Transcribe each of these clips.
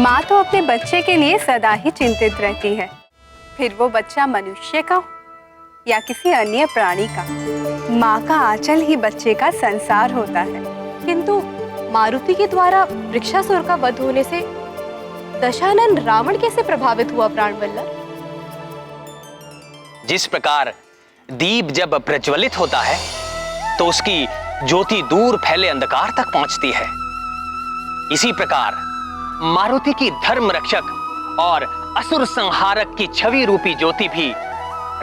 माँ तो अपने बच्चे के लिए सदा ही चिंतित रहती है, फिर वो बच्चा मनुष्य का हो या किसी अन्य प्राणी का। माँ का आंचल ही बच्चे का संसार होता है। किंतु मारुति के द्वारा वृक्षासुर का वध होने से दशानन रावण कैसे प्रभावित हुआ प्राणवल्लभ? जिस प्रकार दीप जब प्रज्वलित होता है तो उसकी ज्योति दूर फैले अंधकार तक पहुंचती है, इसी प्रकार मारुति की धर्म रक्षक और असुर संहारक की छवि रूपी ज्योति भी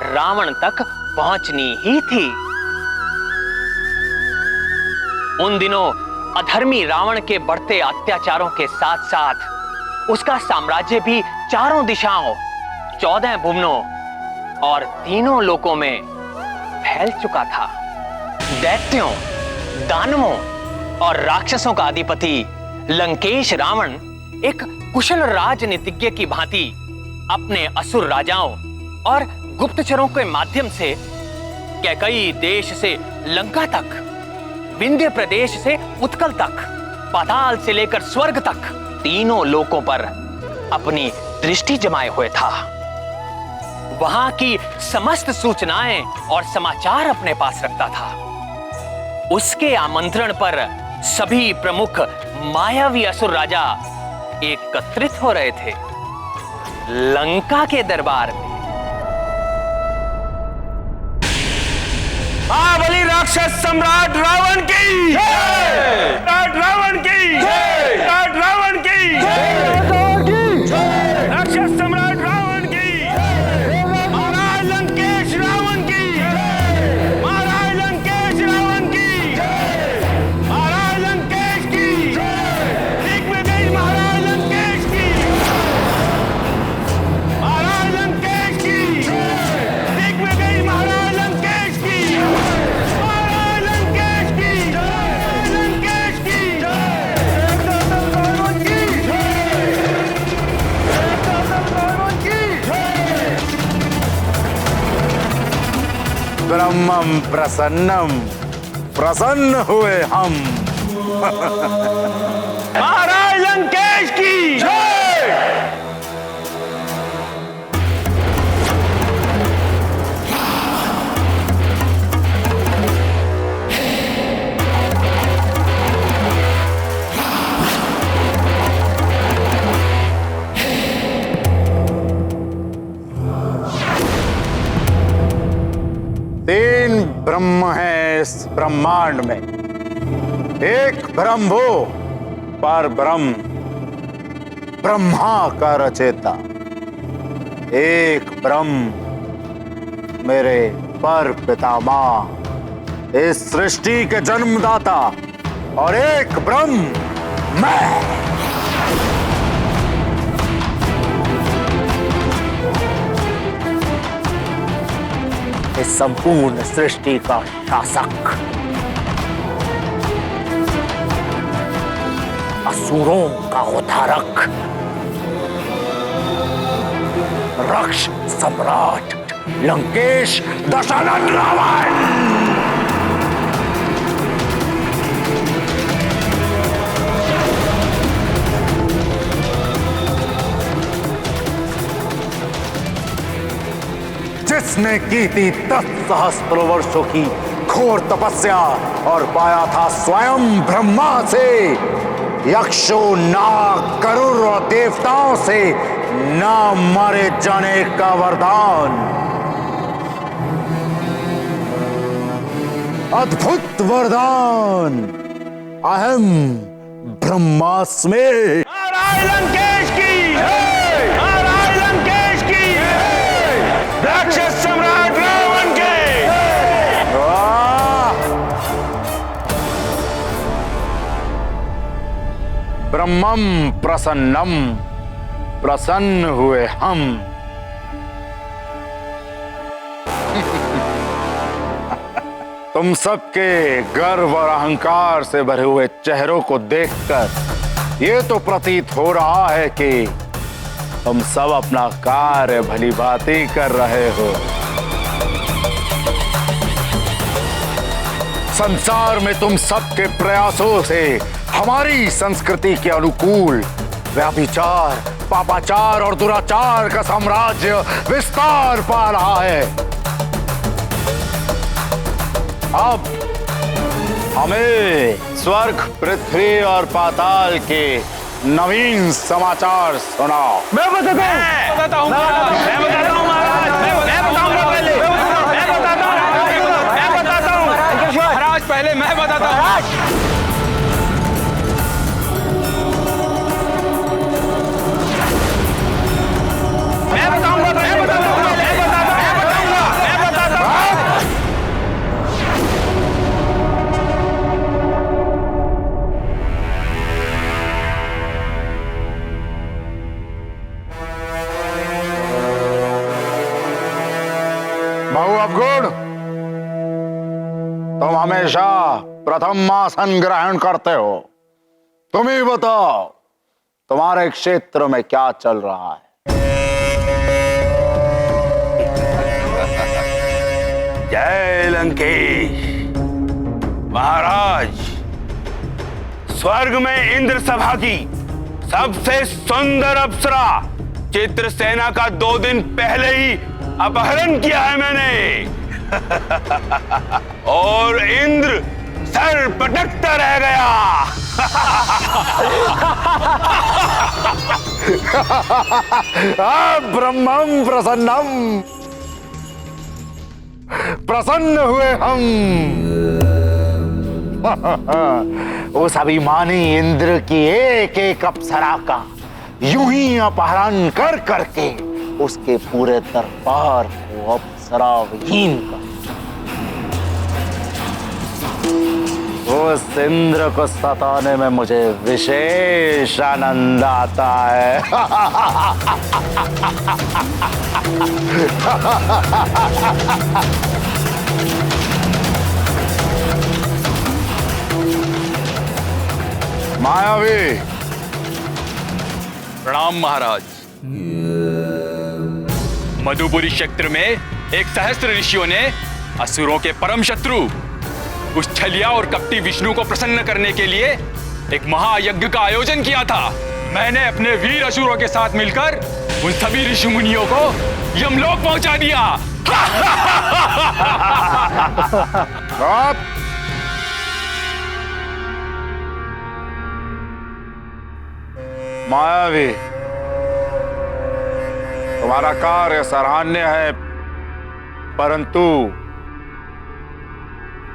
रावण तक पहुंचनी ही थी। उन दिनों अधर्मी रावण के बढ़ते अत्याचारों के साथ साथ उसका साम्राज्य भी चारों दिशाओं, 14 भुवनों और तीनों लोकों में फैल चुका था। दैत्यों, दानवों और राक्षसों का अधिपति लंकेश रावण एक कुशल राजनीतिज्ञ की भांति अपने असुर राजाओं और गुप्तचरों के माध्यम से कैकई देश से लंका तक, विंध्य प्रदेश से उत्कल तक, पाताल से लेकर स्वर्ग तक तीनों लोकों पर अपनी दृष्टि जमाए हुए था। वहां की समस्त सूचनाएं और समाचार अपने पास रखता था। उसके आमंत्रण पर सभी प्रमुख मायावी असुर राजा एकत्रित हो रहे थे लंका के दरबार में। महाबली राक्षस सम्राट रावण की जय! रावण की जय! रावण की जय! राक्षस सम्राट रावण की महाराज लंकेश रावण की महाराज लंकेश रावण की महाराज लंकेश की दिग्विजय महाराज लंकेश की महाराज लंकेश की दिग्विजय महाराज लंकेश की महाराज लंकेश की लंकेश की ब्रह्मम प्रसन्नम, प्रसन्न हुए हम। महाराज लंकेश की जय! तीन ब्रह्म है इस ब्रह्मांड में। एक ब्रह्म वो पर ब्रह्म, ब्रह्मा का रचेता। एक ब्रह्म मेरे पर पितामह, इस सृष्टि के जन्मदाता। और एक ब्रह्म मैं, इस संपूर्ण सृष्टि का शासक, असुरों का उद्धारक, रक्ष सम्राट लंकेश दशानन रावण। जिसने की थी 10 सहस्त्र वर्षों की घोर तपस्या और पाया था स्वयं ब्रह्मा से, यक्षों, नाग, गरुड़ और देवताओं से न मारे जाने का वरदान। अद्भुत वरदान, अहम ब्रह्मास्मि। महाराज लंकेश की जय! महाराज लंकेश की जय! राक्षस सम्राट रावण के ब्रह्मम प्रसन्नम, प्रसन्न हुए हम। तुम सबके गर्व और अहंकार से भरे हुए चेहरों को देखकर ये तो प्रतीत हो रहा है कि तुम सब अपना कार्य भली भांति कर रहे हो। संसार में तुम सबके प्रयासों से हमारी संस्कृति के अनुकूल व्यभिचार, पापाचार और दुराचार का साम्राज्य विस्तार पा रहा है। अब हमें स्वर्ग, पृथ्वी और पाताल के नवीन समाचार सुनाओ। मैं बताता हूँ महाराज, मैं बताता हूँ महाराज, पहले मैं बताता हूँ। बहु अवगुण, तुम हमेशा प्रथम आसन ग्रहण करते हो। तुम ही बताओ, तुम्हारे क्षेत्र में क्या चल रहा है? जय लंकेश महाराज, स्वर्ग में इंद्र सभा की सबसे सुंदर अप्सरा चित्रसेना का 2 दिन पहले ही अपहरण किया है मैंने। और इंद्र सर पटकता रह गया। ब्रह्मम प्रसन्नम, प्रसन्न हुए हम। उस अभिमानी इंद्र की एक एक अप्सरा का यूं ही अपहरण कर करके उसके पूरे दरबार को अप्सरा विहीन कर। उस इंद्र को सताने में मुझे विशेष आनंद आता है। मायावी, प्रणाम महाराज। मधुपुरी क्षेत्र में एक सहस्त्र ऋषियों ने असुरों के परम शत्रु उस छलिया और कपटी विष्णु को प्रसन्न करने के लिए एक महायज्ञ का आयोजन किया था। मैंने अपने वीर असुरों के साथ मिलकर उन सभी ऋषि मुनियों को यमलोक पहुंचा दिया। मायावी, तुम्हारा कार्य सराहनीय है, परंतु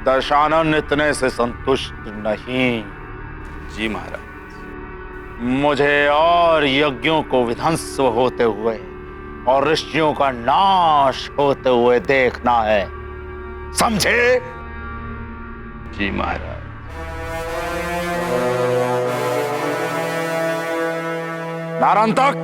दशानन इतने से संतुष्ट नहीं। जी महाराज। मुझे और यज्ञों को विध्वंस होते हुए और ऋषियों का नाश होते हुए देखना है, समझे? जी महाराज। नारांतक,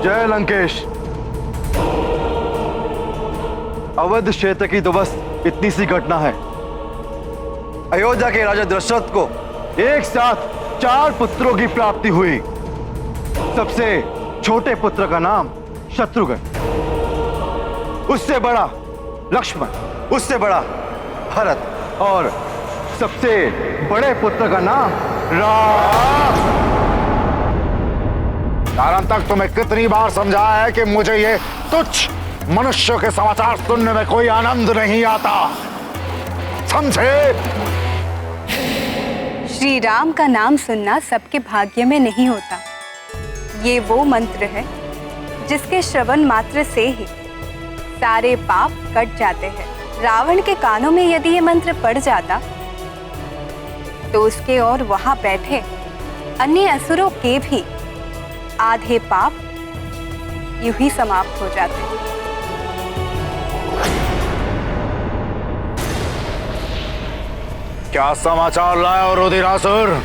जय लंकेश। अवध क्षेत्र की तो बस इतनी सी घटना है। अयोध्या के राजा दशरथ को एक साथ 4 पुत्रों की प्राप्ति हुई। सबसे छोटे पुत्र का नाम शत्रुघ्न, उससे बड़ा लक्ष्मण, उससे बड़ा भरत और सबसे बड़े पुत्र का नाम राम। कारण तक तुम्हें कितनी बार समझाया है कि मुझे ये तुच्छ मनुष्य के समाचार सुनने में कोई आनंद नहीं आता, समझे? श्री राम का नाम सुनना सबके भाग्य में नहीं होता। ये वो मंत्र है जिसके श्रवण मात्र से ही सारे पाप कट जाते हैं। रावण के कानों में यदि ये मंत्र पड़ जाता तो उसके और वहां बैठे अन्य असुरों के भी आधे पाप यूं ही समाप्त हो जाते। क्या समाचार लाए और रुधिरासुर?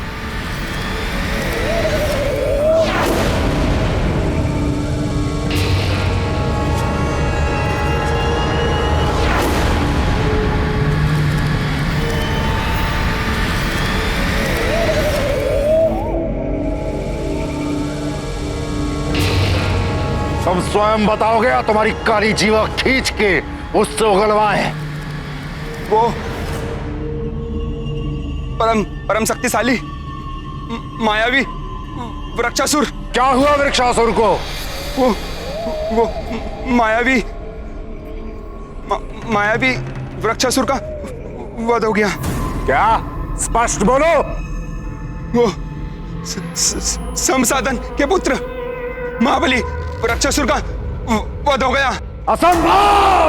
तुम स्वयं बताओगे या तुम्हारी काली जीवा खींच के उससे उगलवाएं? परम शक्तिशाली मायावी वृक्षासुर। क्या हुआ वृक्षासुर को? वो मायावी वृक्षासुर का वध हो गया। क्या? स्पष्ट बोलो। वो संसाधन के पुत्र महाबली वृक्षासुर का वध हो गया। असंभव!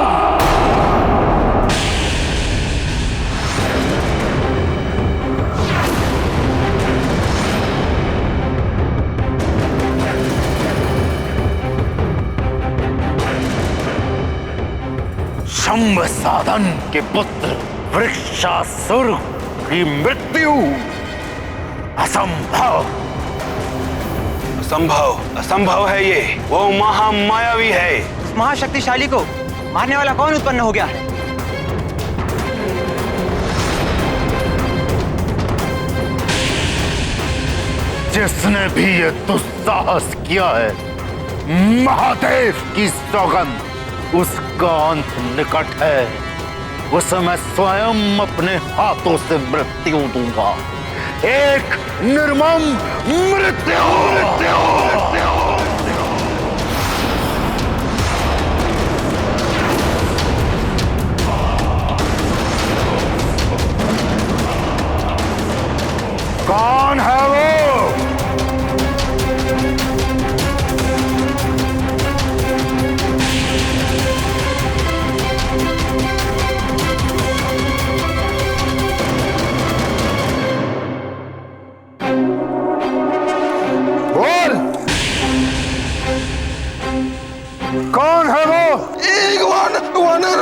शंभ साधन के पुत्र वृक्षासुर की मृत्यु असंभव। असंभव है ये। वो महामायावी है। उस महाशक्तिशाली को मारने वाला कौन उत्पन्न हो गया है? जिसने भी ये दुस्साहस किया है, महादेव की सौगंध, उसका अंत निकट है। उसे मैं स्वयं अपने हाथों से मृत्यु दूंगा। एक निर्मम मृत्यु। कौन है वो? बोल, कौन है वो? एक वानर।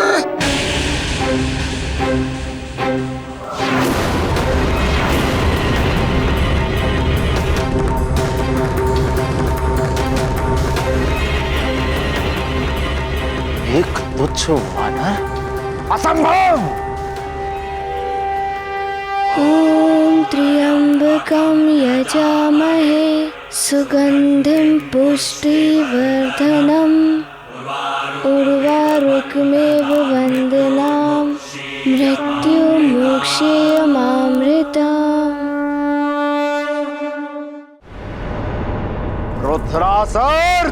एक तुच्छ वानर? असंभव! ॐ त्र्यम्बकं यजामहे सुगन्धिं पुष्टिवर्धनम् उर्वारुकमेव वन्दनाम् मृत्युमोक्षेयमामृतम्। रुद्रासुर,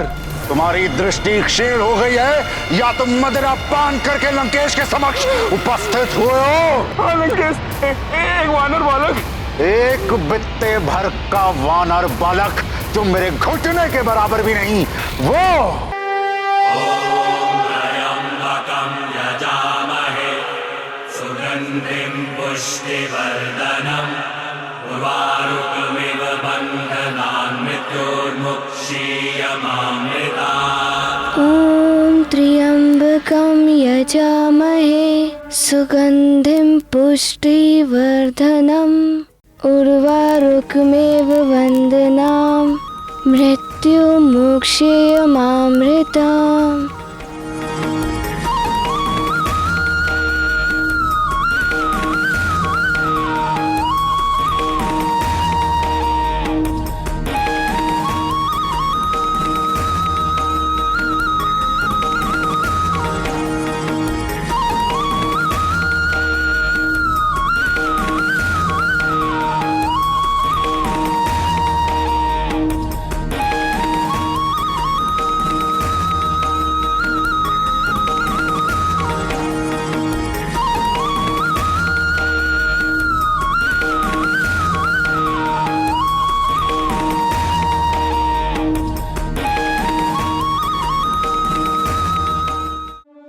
तुम्हारी दृष्टि क्षीण हो गई है या तुम मदिरा पान करके लंकेश के समक्ष उपस्थित हुए हो? लंकेश, एक वानर बालक। एक बित्ते भर का वानर बालक जो मेरे घुटने के बराबर भी नहीं, वो सुगंधिं पुष्टिवर्धनम् उर्वारुकमिव बन्धनान् मृत्युर्मुक्षीयमामृतात्। ॐ त्र्यम्बकं यजामहे सुगन्धिं पुष्टिवर्धनम् उर्वारुकमेव वन्दनाम् मृत्युमोक्षेयमामृतम्।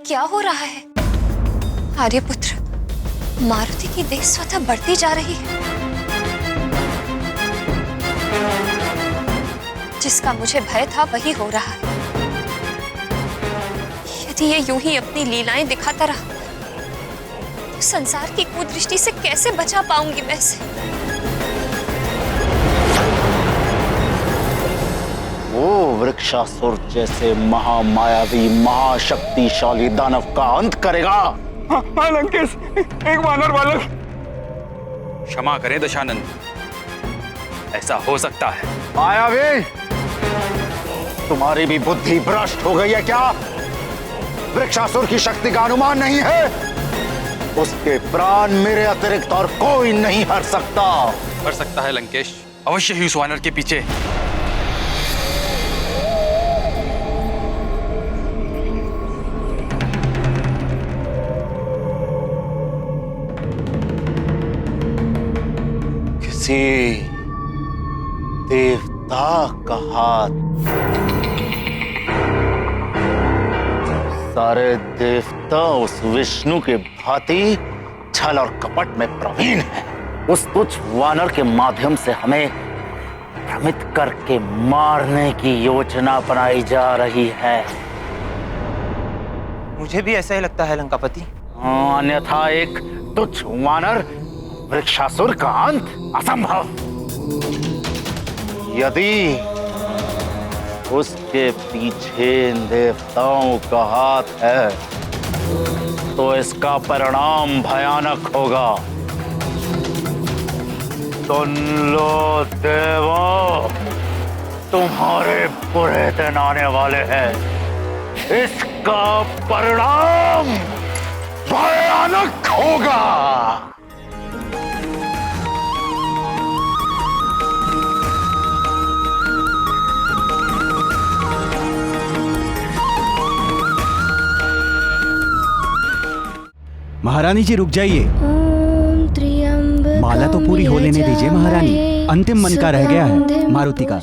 क्या हो रहा है? आर्यपुत्र, मारुति की देह स्वतः बढ़ती जा रही है। जिसका मुझे भय था वही हो रहा है। यदि ये यूं ही अपनी लीलाएं दिखाता रहा तो संसार की कुदृष्टि से कैसे बचा पाऊंगी मैं इसे? वो वृक्षासुर जैसे महामायावी महाशक्तिशाली दानव का अंत करेगा। हाँ लंकेश, एक वानर बालक। क्षमा करें दशानंद, ऐसा हो सकता है। मायावी, तुम्हारी भी बुद्धि भ्रष्ट हो गई है क्या? वृक्षासुर की शक्ति का अनुमान नहीं है? उसके प्राण मेरे अतिरिक्त और कोई नहीं हर सकता। कर सकता है लंकेश, अवश्य ही उस वानर के पीछे। किसी देवता का हाथ। सारे देवता उस विष्णु के भांति छल और कपट में प्रवीण हैं। उस तुच्छ वानर के माध्यम से हमें भ्रमित करके मारने की योजना बनाई जा रही है। मुझे भी ऐसा ही लगता है लंकापति। अन्यथा एक तुच्छ वानर वृक्षासुर का अंत असंभव। यदि उसके पीछे इन देवताओं का हाथ है तो इसका परिणाम भयानक होगा। सुन लो देवों, तुम्हारे बुरे दिन आने वाले हैं। इसका परिणाम भयानक होगा। महारानी जी रुक जाइए। ओम त्र्यंबकम माला तो पूरी हो लेने दीजिए महारानी। यजामहे, अंतिम मन का रह गया है सुगंधिम मारुति का।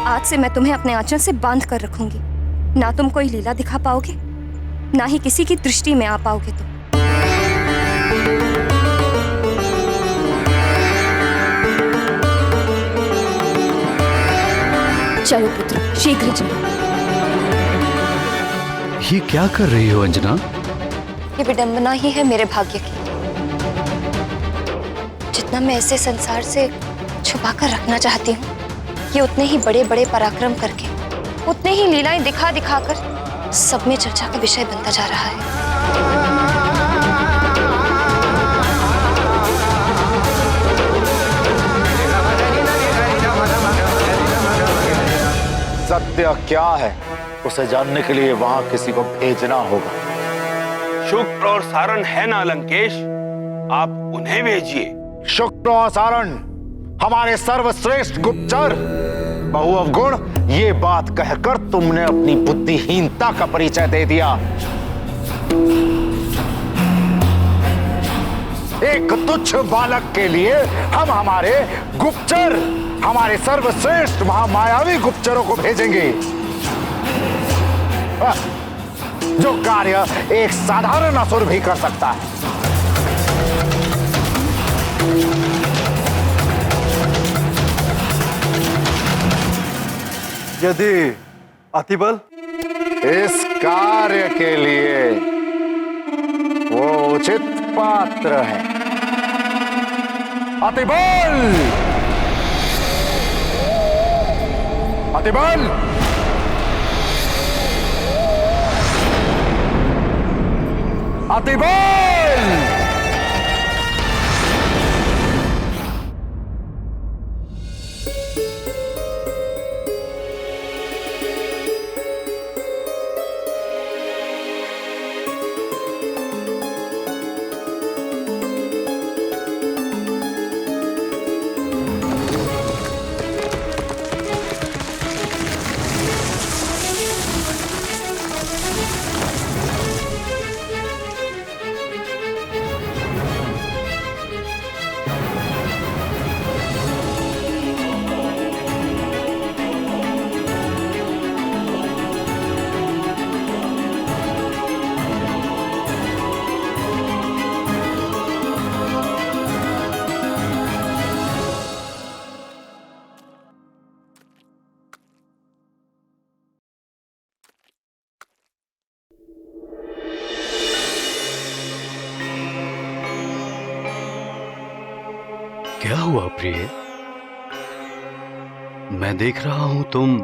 आज से मैं तुम्हें अपने आंचल से बांध कर रखूंगी। ना तुम कोई लीला दिखा पाओगे, ना ही किसी की दृष्टि में आ पाओगे तुम। चलो पुत्र, शीघ्र चलो। ये क्या कर रही हो अंजना? ये विडंबना ही है मेरे भाग्य की। जितना मैं इसे संसार से छुपा कर रखना चाहती हूँ, ये उतने ही बड़े बड़े पराक्रम करके, उतने ही लीलाएं दिखा दिखा कर सब में चर्चा का विषय बनता जा रहा है। सत्य क्या है उसे जानने के लिए वहां किसी को भेजना होगा। शुक्र और सारण है ना लंकेश, आप उन्हें भेजिए। शुक्र और सारण हमारे सर्वश्रेष्ठ गुप्तचर। बहु अवगुण, ये बात कहकर तुमने अपनी बुद्धिहीनता का परिचय दे दिया। एक तुच्छ बालक के लिए हम हमारे गुप्तचर, हमारे सर्वश्रेष्ठ महामायावी गुप्तचरों को भेजेंगे, जो कार्य एक साधारण असुर भी कर सकता है। यदि अतिबल इस कार्य के लिए वो उचित पात्र है। अतिबल! अतिबल! अतिबल! क्या हुआ प्रिय? मैं देख रहा हूं तुम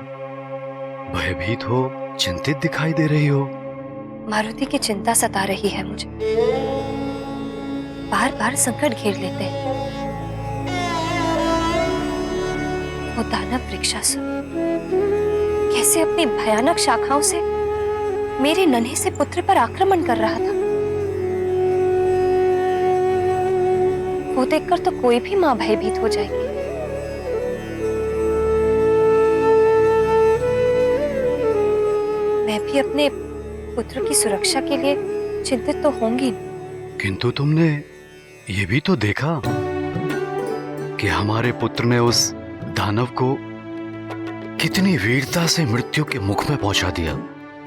भयभीत हो, चिंतित दिखाई दे रही हो। मारुति की चिंता सता रही है मुझे। बार बार संकट घेर लेते हैं। वो दानव वृक्षासुर कैसे अपनी भयानक शाखाओं से मेरे नन्हे से पुत्र पर आक्रमण कर रहा था। वो देखकर तो कोई भी मां भयभीत हो जाएगी। मैं भी अपने पुत्र की सुरक्षा के लिए चिंतित तो होंगी। किंतु तुमने ये भी तो देखा कि हमारे पुत्र ने उस दानव को कितनी वीरता से मृत्यु के मुख में पहुंचा दिया।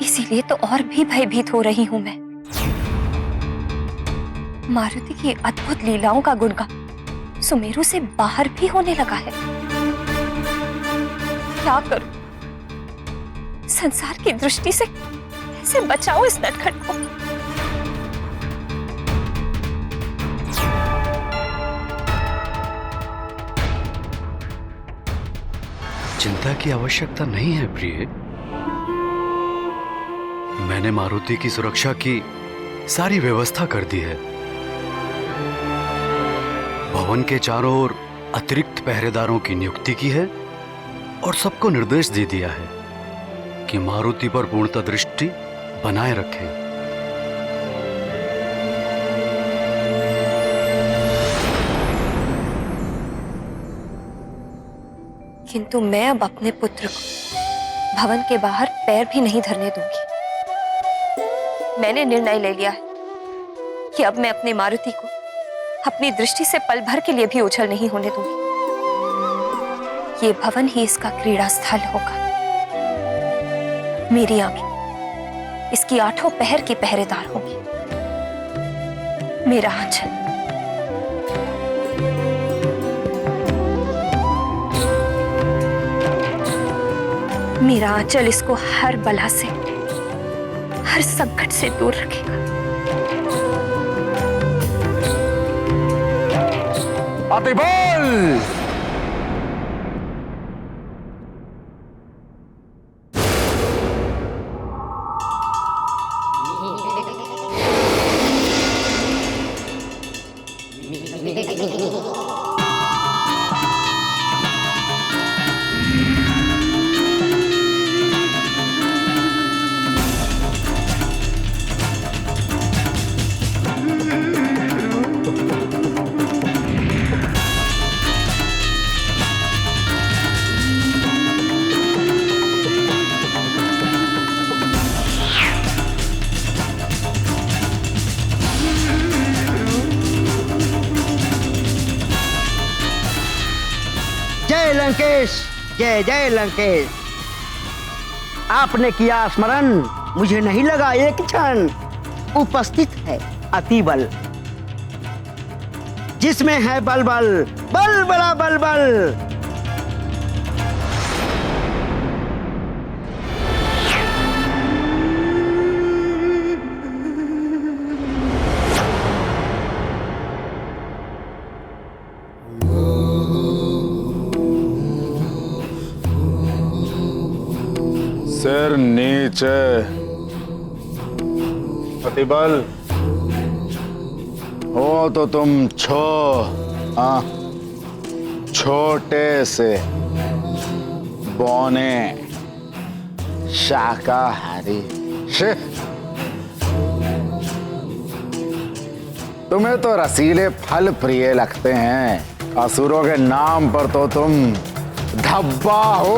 इसीलिए तो और भी भयभीत हो रही हूं मैं। मारुति की अद्भुत लीलाओं का गुणगान सुमेरु से बाहर भी होने लगा है। क्या करूं? संसार की दृष्टि से कैसे बचाऊं इस नटखट को? चिंता की आवश्यकता नहीं है प्रिय। मैंने मारुति की सुरक्षा की सारी व्यवस्था कर दी है। भवन के चारों ओर अतिरिक्त पहरेदारों की नियुक्ति की है और सबको निर्देश दे दिया है कि मारुति पर पूर्णतः दृष्टि बनाए रखें। किंतु मैं अब अपने पुत्र को भवन के बाहर पैर भी नहीं धरने दूंगी। मैंने निर्णय ले लिया है कि अब मैं अपने मारुति को अपनी दृष्टि से पल भर के लिए भी ओझल नहीं होने दूंगी। ये भवन ही इसका क्रीड़ा स्थल होगा। मेरी आंखें इसकी आठों पहर की पहरेदार होंगी। मेरा आंचल मेरा आंचल इसको हर बला से, हर संकट से दूर रखेगा। अतिबल! जय लंकेश, जय जय लंकेश। आपने किया स्मरण, मुझे नहीं लगा एक क्षण। उपस्थित है अतिबल, जिसमें है बल बल, बल बड़ा बल बल। सिर नीचे। अतिबल हो तो तुम छोटे से बौने शाकाहारी। तुम्हें तो रसीले फल प्रिय लगते हैं। असुरों के नाम पर तो तुम धब्बा हो।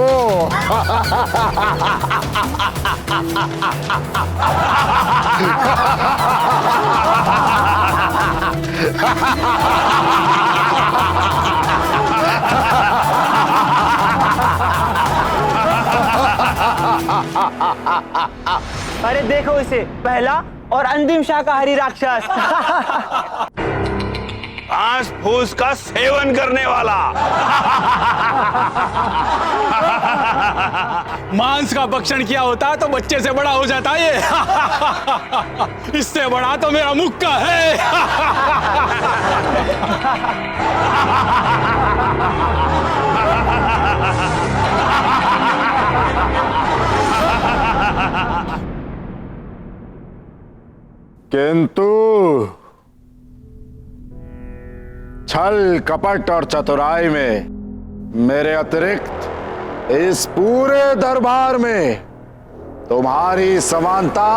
अरे देखो इसे, पहला और अंतिम शाकाहारी राक्षस। घास फूस का सेवन करने वाला। मांस का भक्षण किया होता तो बच्चे से बड़ा हो जाता ये। इससे बड़ा तो मेरा मुक्का है। किंतु छल कपट और चतुराई में मेरे अतिरिक्त इस पूरे दरबार में तुम्हारी समानता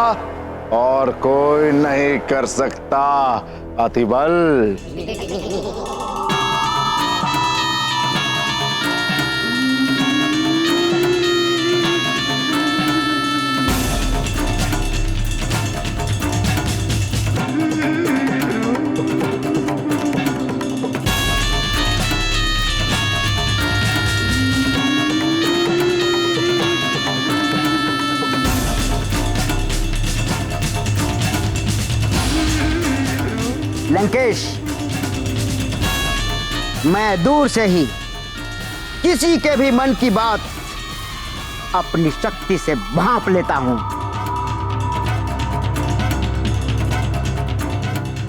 और कोई नहीं कर सकता अतिबल। लंकेश, मैं दूर से ही किसी के भी मन की बात अपनी शक्ति से भांप लेता हूं।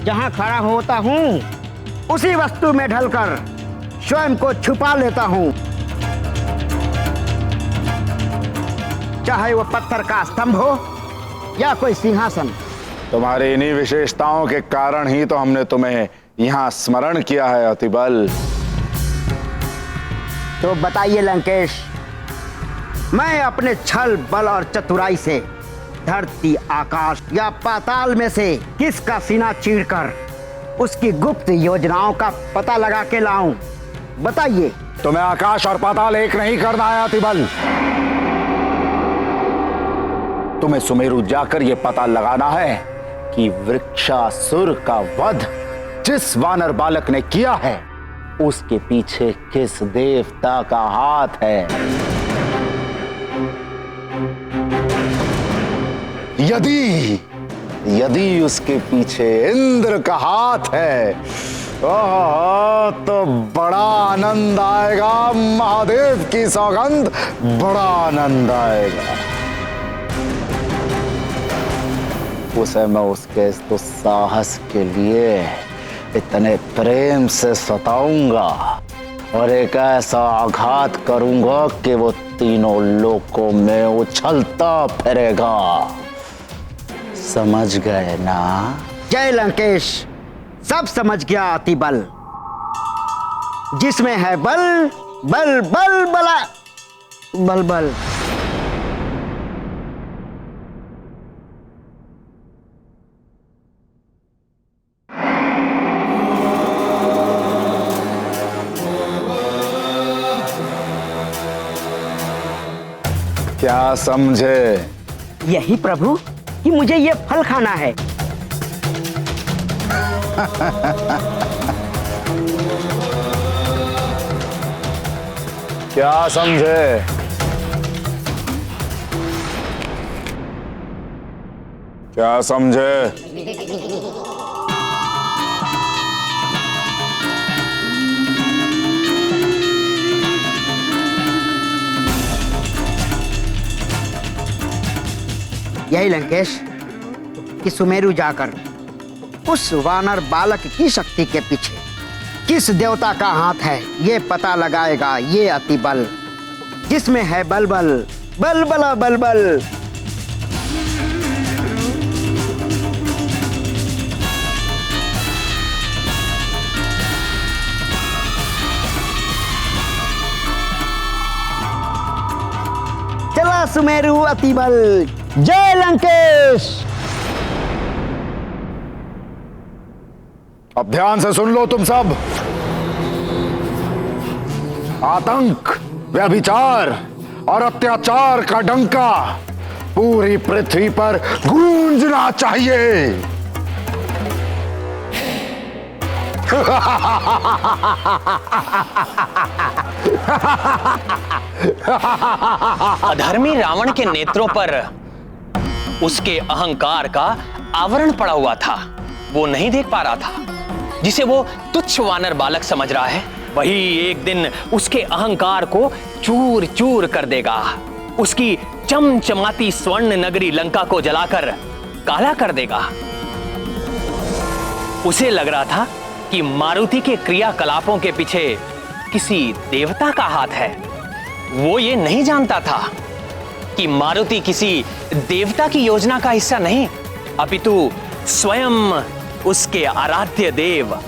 जहां खड़ा होता हूं उसी वस्तु में ढलकर स्वयं को छुपा लेता हूं, चाहे वो पत्थर का स्तंभ हो या कोई सिंहासन। तुम्हारी इन्हीं विशेषताओं के कारण ही तो हमने तुम्हें यहां स्मरण किया है अतिबल। तो बताइए लंकेश, मैं अपने छल बल और चतुराई से धरती आकाश या पाताल में से किसका सीना चीरकर उसकी गुप्त योजनाओं का पता लगा के लाऊं? बताइए। तुम्हें आकाश और पाताल एक नहीं करना है अतिबल। तुम्हें सुमेरु जाकर यह पता लगाना है कि वृक्षासुर का वध जिस वानर बालक ने किया है उसके पीछे किस देवता का हाथ है। यदि उसके पीछे इंद्र का हाथ है तो बड़ा आनंद आएगा, महादेव की सौगंध, बड़ा आनंद आएगा। उसे मैं उसके इस दुस्साहस के लिए इतने प्रेम से सताऊंगा और एक ऐसा आघात करूंगा कि वो तीनों लोकों में उछलता फिरेगा। समझ गए ना? जय लंकेश, सब समझ गया अतिबल। जिसमें है बल बल बल बला बल बल। क्या समझे? यही प्रभु कि मुझे ये फल खाना है। क्या समझे? क्या समझे? यही लंकेश कि सुमेरु जाकर उस वानर बालक की शक्ति के पीछे किस देवता का हाथ है ये पता लगाएगा ये अतिबल। जिसमें है बल बल बल बला बल बल। चला सुमेरु अतिबल। जय लंकेश। अब ध्यान से सुन लो तुम सब। आतंक, व्यभिचार और अत्याचार का डंका पूरी पृथ्वी पर गूंजना चाहिए। अधर्मी रावण के नेत्रों पर उसके अहंकार का आवरण पड़ा हुआ था, वो नहीं देख पा रहा था। जिसे वो तुच्छ वानर बालक समझ रहा है, वही एक दिन उसके अहंकार को चूर चूर कर देगा। उसकी चमचमाती स्वर्ण नगरी लंका को जलाकर काला कर देगा। उसे लग रहा था कि मारुति के क्रियाकलापों के पीछे किसी देवता का हाथ है। वो ये नहीं जानता था कि मारुति किसी देवता की योजना का हिस्सा नहीं, अपितु स्वयं उसके आराध्य देव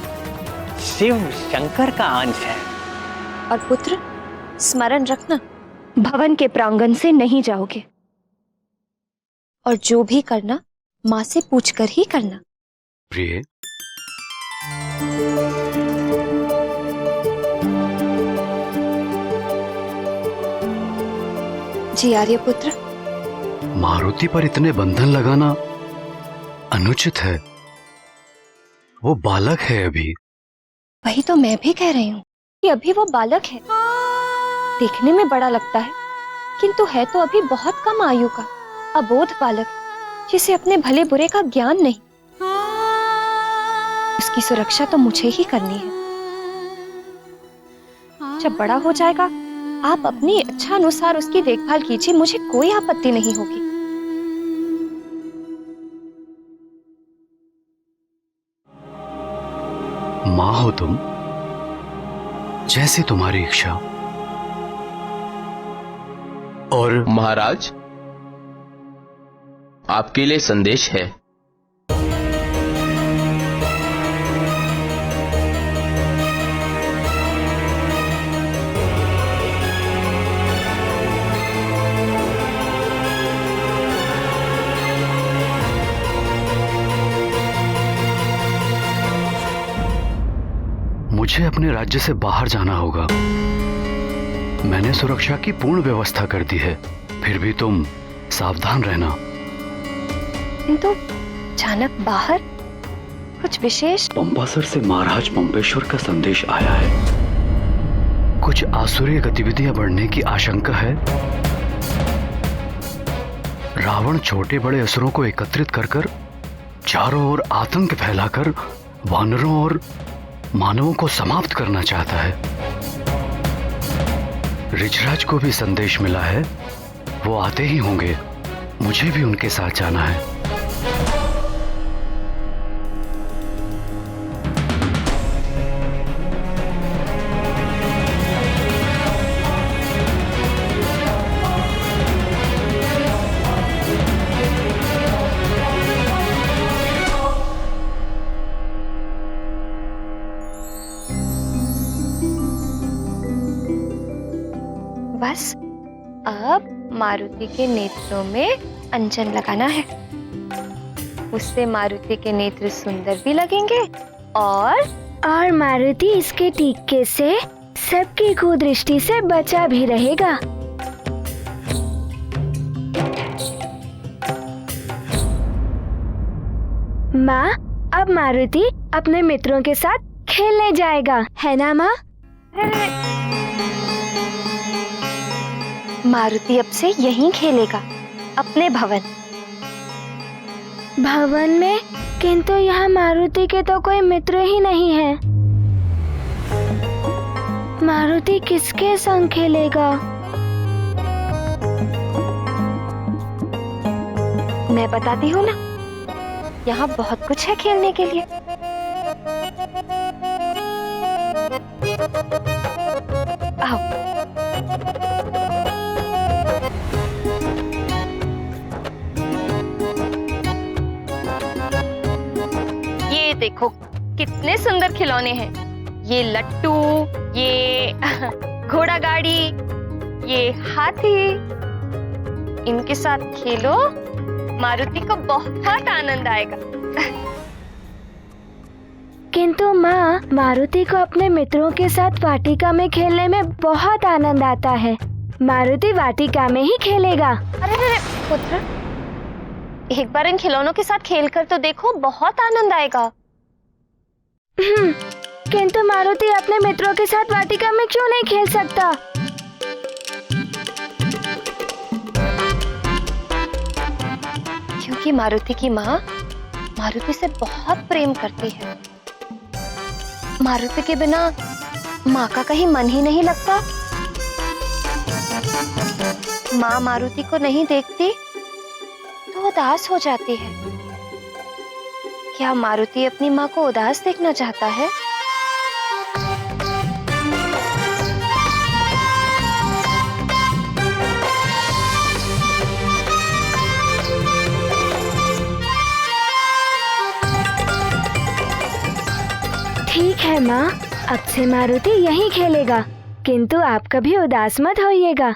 शिव शंकर का अंश है। और पुत्र, स्मरण रखना, भवन के प्रांगण से नहीं जाओगे, और जो भी करना माँ से पूछकर ही करना। प्रिय, जी आर्यपुत्र। मारुति पर इतने बंधन लगाना अनुचित है। वो बालक है अभी। वही तो मैं भी कह रही हूँ कि अभी वो बालक है। देखने में बड़ा लगता है, किंतु है तो अभी बहुत कम आयु का अबोध बालक, जिसे अपने भले बुरे का ज्ञान नहीं। उसकी सुरक्षा तो मुझे ही करनी है। जब बड़ा हो जाएगा, आप अपनी इच्छा अनुसार उसकी देखभाल कीजिए, मुझे कोई आपत्ति नहीं होगी। मां हो तुम, जैसी तुम्हारी इच्छा। और महाराज, आपके लिए संदेश है। मुझे अपने राज्य से बाहर जाना होगा। मैंने सुरक्षा की पूर्ण व्यवस्था कर दी है, फिर भी तुम सावधान रहना। किंतु अचानक बाहर कुछ विशेष? पंपासर से महाराज पंपेश्वर का संदेश आया है। कुछ आसुरी गतिविधियां बढ़ने की आशंका है। रावण छोटे बड़े असुरों को एकत्रित कर कर चारों ओर आतंक फैलाकर वानरों और मानवों को समाप्त करना चाहता है। ऋषराज को भी संदेश मिला है, वो आते ही होंगे। मुझे भी उनके साथ जाना है। बस अब मारुति के नेत्रों में अंजन लगाना है। उससे मारुति के नेत्र सुंदर भी लगेंगे और मारुति इसके टीके से सबकी कुदृष्टि से बचा भी रहेगा। माँ, अब मारुति अपने मित्रों के साथ खेलने जाएगा, है ना माँ? मारुति अब से यहीं खेलेगा, अपने भवन में, किंतु यहाँ मारुति के तो कोई मित्र ही नहीं है। मारुति किसके संग खेलेगा? मैं बताती हूँ ना, यहाँ बहुत कुछ है खेलने के लिए। आओ। ये देखो कितने सुंदर खिलौने हैं। ये लट्टू, ये घोड़ा गाड़ी, ये हाथी। इनके साथ खेलो, मारुति को बहुत आनंद आएगा। किंतु माँ, मारुति को अपने मित्रों के साथ वाटिका में खेलने में बहुत आनंद आता है। मारुति वाटिका में ही खेलेगा। अरे पुत्र, एक बार इन खिलौनों के साथ खेलकर तो देखो, बहुत आनंद आएगा। किंतु मारुति अपने मित्रों के साथ वाटिका में क्यों नहीं खेल सकता? क्योंकि मारुति की माँ मारुति से बहुत प्रेम करती है। मारुति के बिना माँ का कहीं मन ही नहीं लगता। माँ मारुति को नहीं देखती तो उदास हो जाती है। क्या मारुति अपनी माँ को उदास देखना चाहता है? ठीक है माँ, अब से मारुति यहीं खेलेगा, किंतु आप कभी उदास मत होइएगा।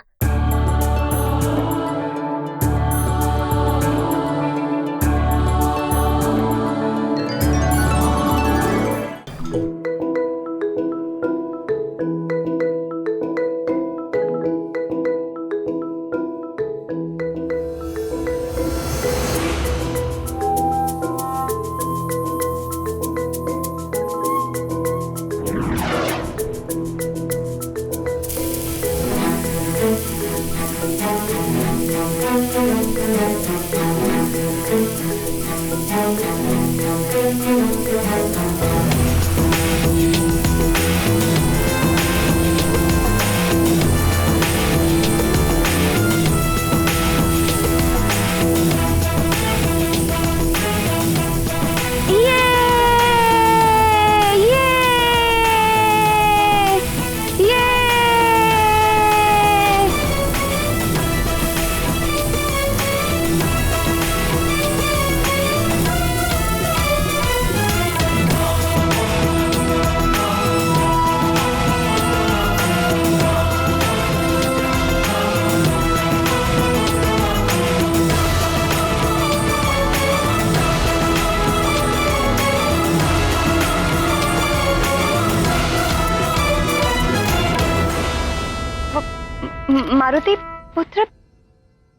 मारुति पुत्र,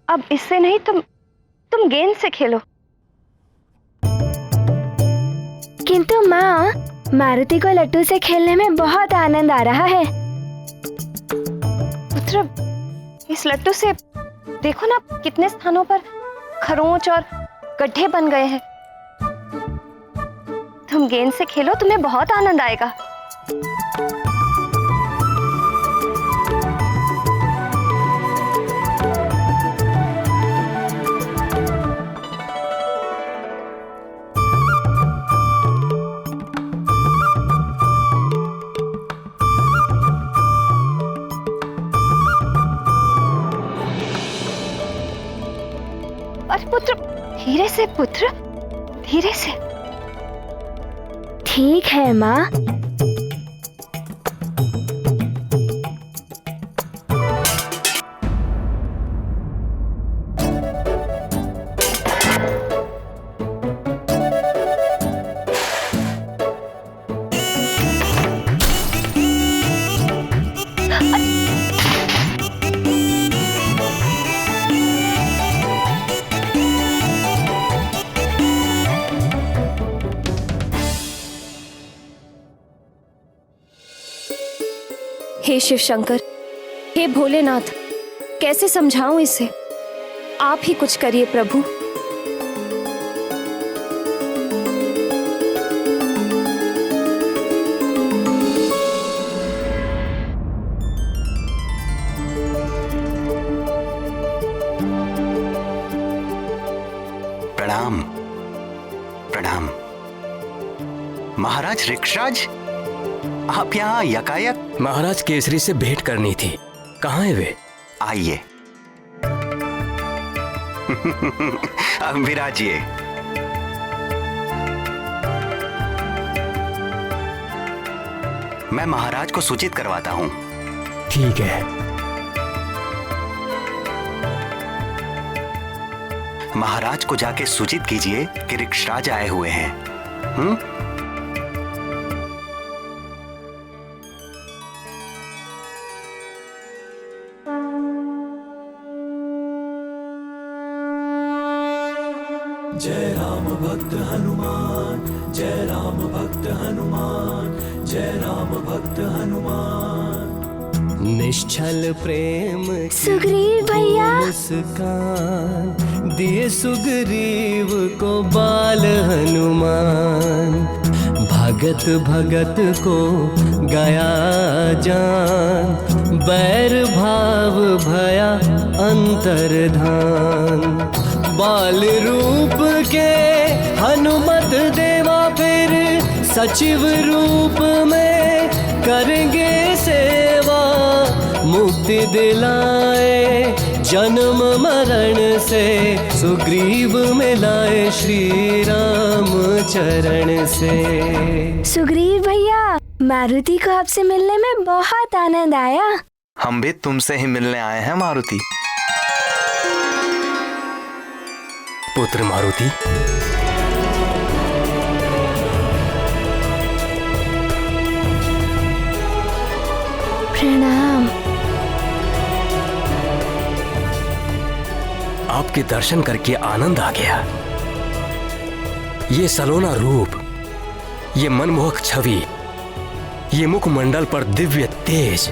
अब इससे नहीं, तुम गेंद से खेलो। किंतु माँ, मारुति को लट्टू से खेलने में बहुत आनंद आ रहा है। पुत्र, इस लट्टू से देखो ना कितने स्थानों पर खरोंच और गड्ढे बन गए हैं। तुम गेंद से खेलो, तुम्हें बहुत आनंद आएगा। अरे पुत्र, धीरे से पुत्र, धीरे से। ठीक है माँ। हे शिव शंकर, हे भोलेनाथ, कैसे समझाऊं इसे? आप ही कुछ करिए प्रभु। प्रणाम प्रणाम। महाराज ऋक्षराज, आप यहाँ यकायक? महाराज केसरी से भेंट करनी थी, कहाँ है वे? आइए। विराजिए। मैं महाराज को सूचित करवाता हूँ। ठीक है। महाराज को जाके सूचित कीजिए कि ऋक्षराज आए हुए हैं। जय राम भक्त हनुमान, जय राम भक्त हनुमान, जय राम भक्त हनुमान। निश्चल प्रेम सुग्रीव भैया, मुस्कान दिए सुग्रीव को बाल हनुमान। भगत भगत को गया जान, बैर भाव भया अंतर्धान। बाल रूप के हनुमत देवा फिर सचिव रूप में करेंगे सेवा, मुक्ति दिलाए जन्म मरण से, सुग्रीव मिलाए श्री राम चरण से। सुग्रीव भैया, मारुति को आपसे मिलने में बहुत आनंद आया। हम भी तुमसे ही मिलने आए हैं मारुति। पुत्र मारुति, प्रणाम। आपके दर्शन करके आनंद आ गया। ये सलोना रूप, ये मनमोहक छवि, ये मुखमंडल पर दिव्य तेज।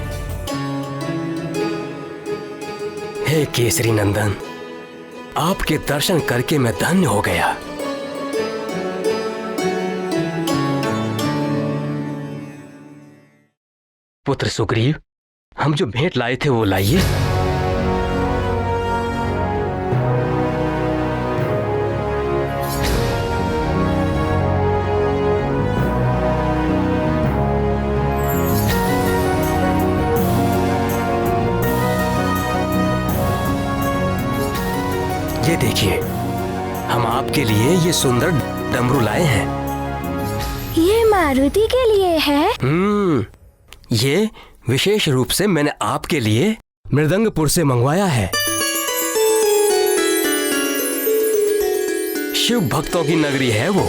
हे केसरी नंदन, आपके दर्शन करके मैं धन्य हो गया। पुत्र सुग्रीव, हम जो भेंट लाए थे वो लाइए। ये देखिए, हम आपके लिए ये सुंदर डमरू लाए हैं। ये मारुति के लिए है? ये विशेष रूप से मैंने आपके लिए मृदंगपुर से मंगवाया है। शिव भक्तों की नगरी है वो,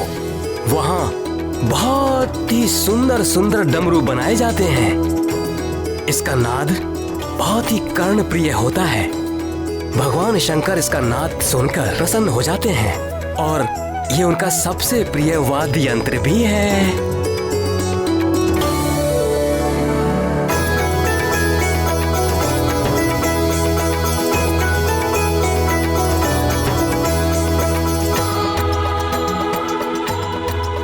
वहां बहुत ही सुंदर सुंदर डमरू बनाए जाते हैं। इसका नाद बहुत ही कर्णप्रिय होता है। भगवान शंकर इसका नाद सुनकर प्रसन्न हो जाते हैं और ये उनका सबसे प्रिय वाद्य यंत्र भी है।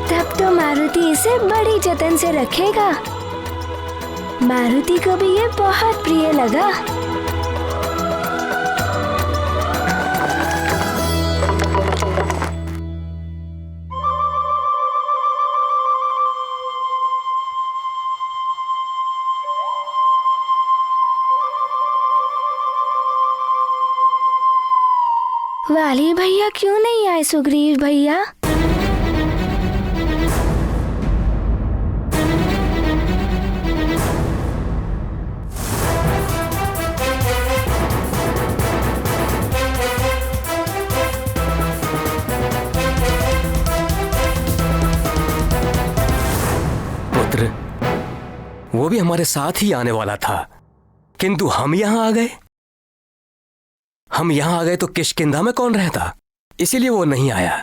तब तो मारुति इसे बड़ी जतन से रखेगा। मारुति को भी ये बहुत प्रिय लगा। वाली भैया क्यों नहीं आए सुग्रीव भैया? पुत्र, वो भी हमारे साथ ही आने वाला था, किंतु हम यहां आ गए। हम यहां आ गए तो किष्किंधा में कौन रहता, इसीलिए वो नहीं आया।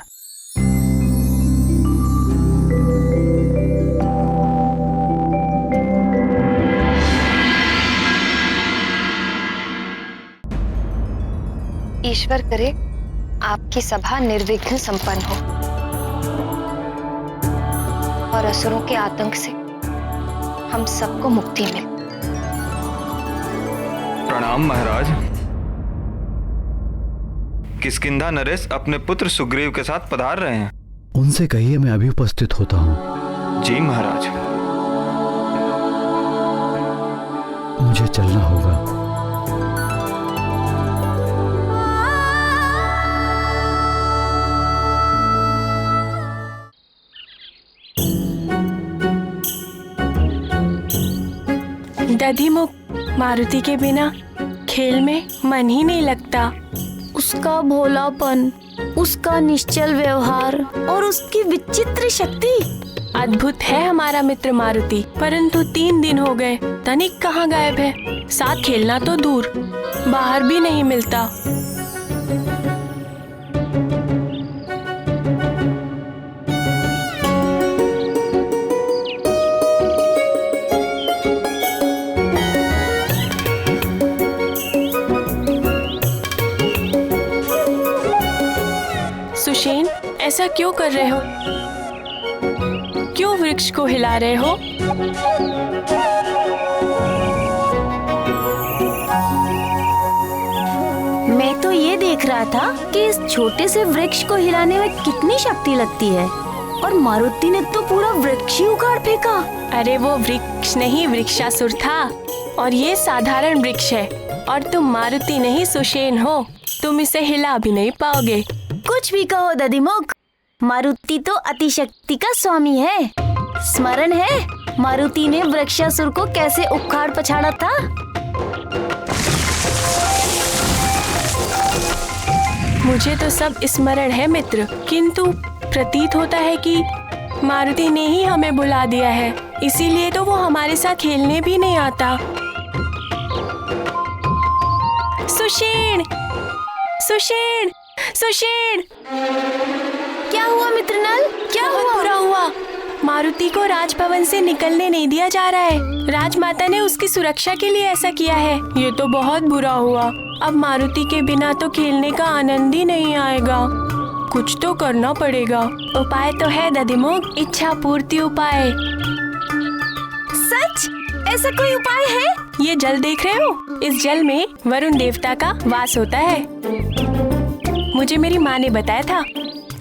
ईश्वर करे आपकी सभा निर्विघ्न संपन्न हो और असुरों के आतंक से हम सबको मुक्ति मिले। प्रणाम महाराज। किष्किंधा नरेश अपने पुत्र सुग्रीव के साथ पधार रहे हैं। उनसे कहिए मैं अभी उपस्थित होता हूँ। जी महाराज। मुझे चलना होगा। दधिमुख, मारुति के बिना खेल में मन ही नहीं लगता। उसका भोलापन, उसका निश्चल व्यवहार और उसकी विचित्र शक्ति। अद्भुत है हमारा मित्र मारुति, परंतु 3 दिन हो गए तनिक कहाँ गायब है। साथ खेलना तो दूर, बाहर भी नहीं मिलता। सुषेण, ऐसा क्यों कर रहे हो? क्यों वृक्ष को हिला रहे हो? मैं तो ये देख रहा था कि इस छोटे से वृक्ष को हिलाने में कितनी शक्ति लगती है, और मारुति ने तो पूरा वृक्ष ही उखाड़ फेंका। अरे वो वृक्ष नहीं, वृक्षासुर था, और ये साधारण वृक्ष है। और तुम मारुति नहीं सुषेण हो, तुम इसे हिला भी नहीं पाओगे। कुछ भी कहो दधिमुख, मारुति तो अतिशक्ति का स्वामी है। स्मरण है मारुति ने वृक्षासुर को कैसे उखाड़ पछाड़ा था? मुझे तो सब स्मरण है मित्र, किंतु प्रतीत होता है कि मारुति ने ही हमें बुला दिया है, इसीलिए तो वो हमारे साथ खेलने भी नहीं आता। सुषेण, सुषेण, सुषेण! क्या हुआ मित्रनल? क्या हुआ? बुरा हुआ। मारुति को राजभवन से निकलने नहीं दिया जा रहा है। राजमाता ने उसकी सुरक्षा के लिए ऐसा किया है। ये तो बहुत बुरा हुआ। अब मारुति के बिना तो खेलने का आनंद ही नहीं आएगा। कुछ तो करना पड़ेगा। उपाय तो है दधिमुख, इच्छा पूर्ति उपाय। सच? ऐसा कोई उपाय है? ये जल देख रहे हो? इस जल में वरुण देवता का वास होता है। मुझे मेरी माँ ने बताया था,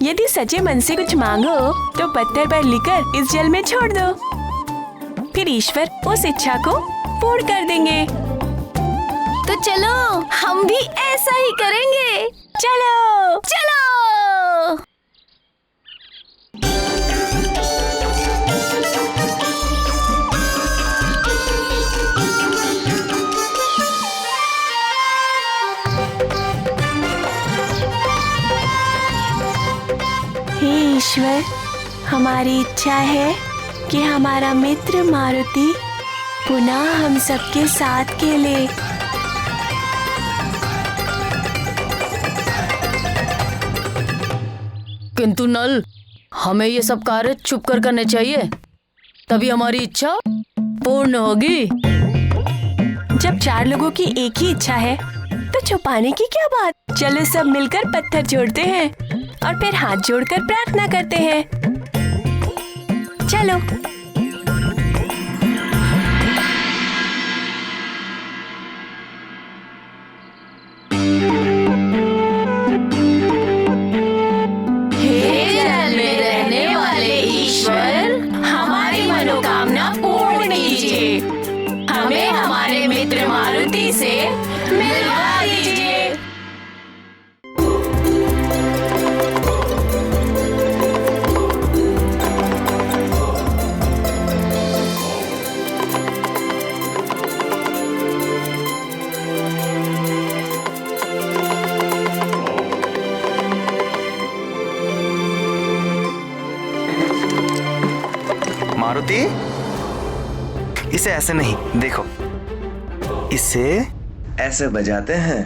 यदि सच्चे मन से कुछ मांगो तो पत्थर पर लिखकर इस जल में छोड़ दो, फिर ईश्वर उस इच्छा को पूर्ण कर देंगे। तो चलो हम भी ऐसा ही करेंगे। चलो चलो। हे ईश्वर, हमारी इच्छा है कि हमारा मित्र मारुति पुनः हम सबके साथ खेले। किंतु नल, हमें ये सब कार्य छुप कर करने चाहिए, तभी हमारी इच्छा पूर्ण होगी। जब चार लोगों की एक ही इच्छा है तो छुपाने की क्या बात। चलो सब मिलकर पत्थर जोड़ते हैं और फिर हाथ जोड़कर प्रार्थना करते हैं। चलो। हे जल में रहने वाले ईश्वर, हमारी मनोकामना पूर्ण कीजिए। हमें हमारे मित्र मारुति से मिलवा दीजिए। मारुति, इसे ऐसे नहीं, देखो, इसे ऐसे बजाते हैं।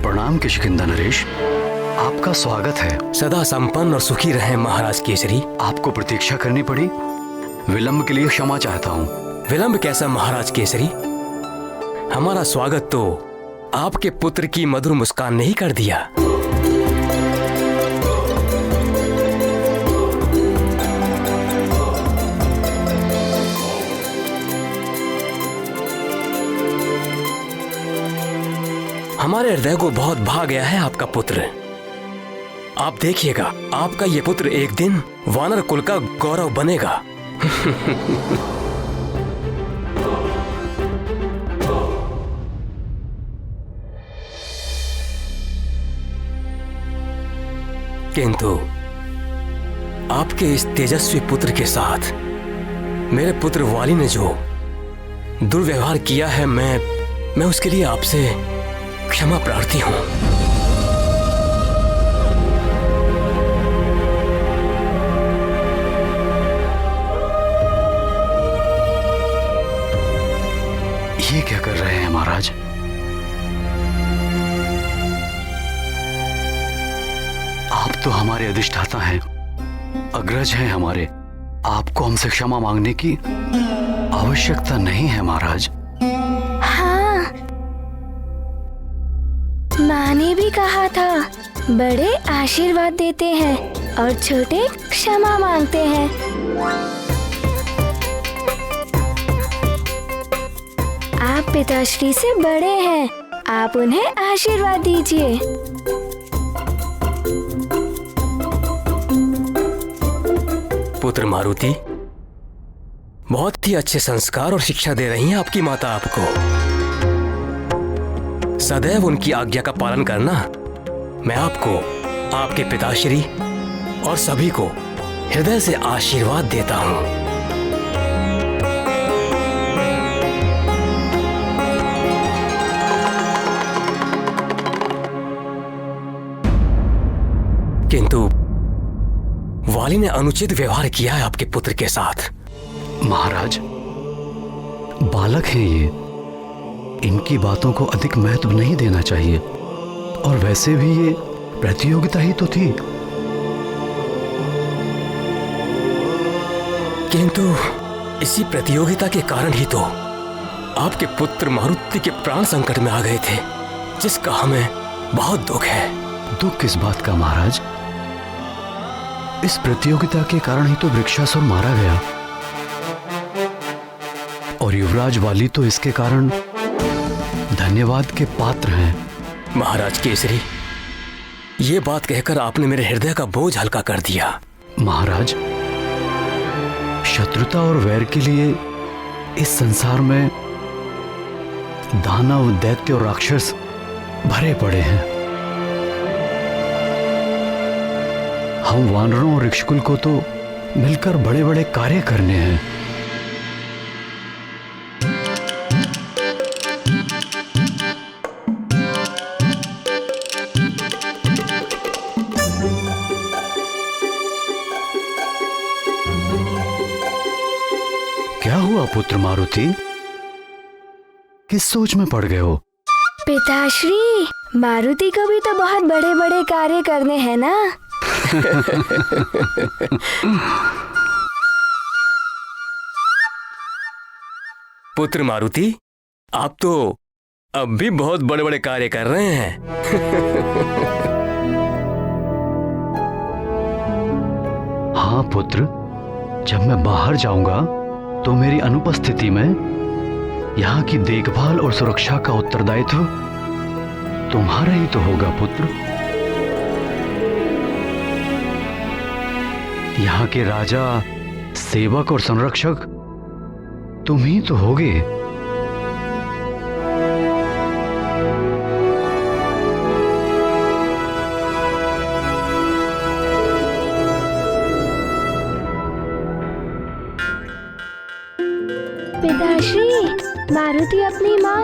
प्रणाम किष्किंधा नरेश, आपका स्वागत है। सदा संपन्न और सुखी रहें महाराज केसरी। आपको प्रतीक्षा करनी पड़ी, विलंब के लिए क्षमा चाहता हूँ। विलंब कैसा महाराज केसरी? हमारा स्वागत तो आपके पुत्र की मधुर मुस्कान ने ही कर दिया। हमारे हृदय को बहुत भा गया है आपका पुत्र। आप देखिएगा, आपका ये पुत्र एक दिन वानर कुल का गौरव बनेगा। किंतु आपके इस तेजस्वी पुत्र के साथ मेरे पुत्र वाली ने जो दुर्व्यवहार किया है, मैं उसके लिए आपसे क्षमा प्रार्थी हूं। ये क्या कर रहे हैं महाराज? आप तो हमारे अधिष्ठाता हैं, अग्रज हैं हमारे। आपको हमसे क्षमा मांगने की आवश्यकता नहीं है महाराज। हाँ, माँ ने भी कहा था, बड़े आशीर्वाद देते हैं और छोटे क्षमा मांगते हैं। आप पिताश्री से बड़े हैं, आप उन्हें आशीर्वाद दीजिए। पुत्र मारुति, बहुत ही अच्छे संस्कार और शिक्षा दे रही हैं आपकी माता आपको। सदैव उनकी आज्ञा का पालन करना। मैं आपको, आपके पिताश्री और सभी को हृदय से आशीर्वाद देता हूं। किंतु वाली ने अनुचित व्यवहार किया है आपके पुत्र के साथ। महाराज, बालक हैं ये, इनकी बातों को अधिक महत्व नहीं देना चाहिए। और वैसे भी ये प्रतियोगिता ही तो थी। किंतु इसी प्रतियोगिता के कारण ही तो आपके पुत्र मारुति के प्राण संकट में आ गए थे, जिसका हमें बहुत दुख है। दुख किस बात का महाराज? इस प्रतियोगिता के कारण ही तो वृक्षासुर मारा गया, और युवराज वाली तो इसके कारण धन्यवाद के पात्र हैं। महाराज केसरी, ये बात कहकर आपने मेरे हृदय का बोझ हल्का कर दिया। महाराज, शत्रुता और वैर के लिए इस संसार में दानव, दैत्य और राक्षस भरे पड़े हैं। हम वानरों और ऋक्षकुल को तो मिलकर बड़े बड़े कार्य करने हैं। क्या हुआ पुत्र मारुति? किस सोच में पड़ गए हो? पिताश्री, मारुति को भी तो बहुत बड़े बड़े कार्य करने हैं ना। पुत्र मारुति, आप तो अब भी बहुत बड़े बड़े कार्य कर रहे हैं। हाँ पुत्र, जब मैं बाहर जाऊंगा तो मेरी अनुपस्थिति में यहाँ की देखभाल और सुरक्षा का उत्तरदायित्व तुम्हारा ही तो होगा पुत्र। यहाँ के राजा, सेवक और संरक्षक तुम ही तो होगे। पिताश्री, मारुति अपनी माँ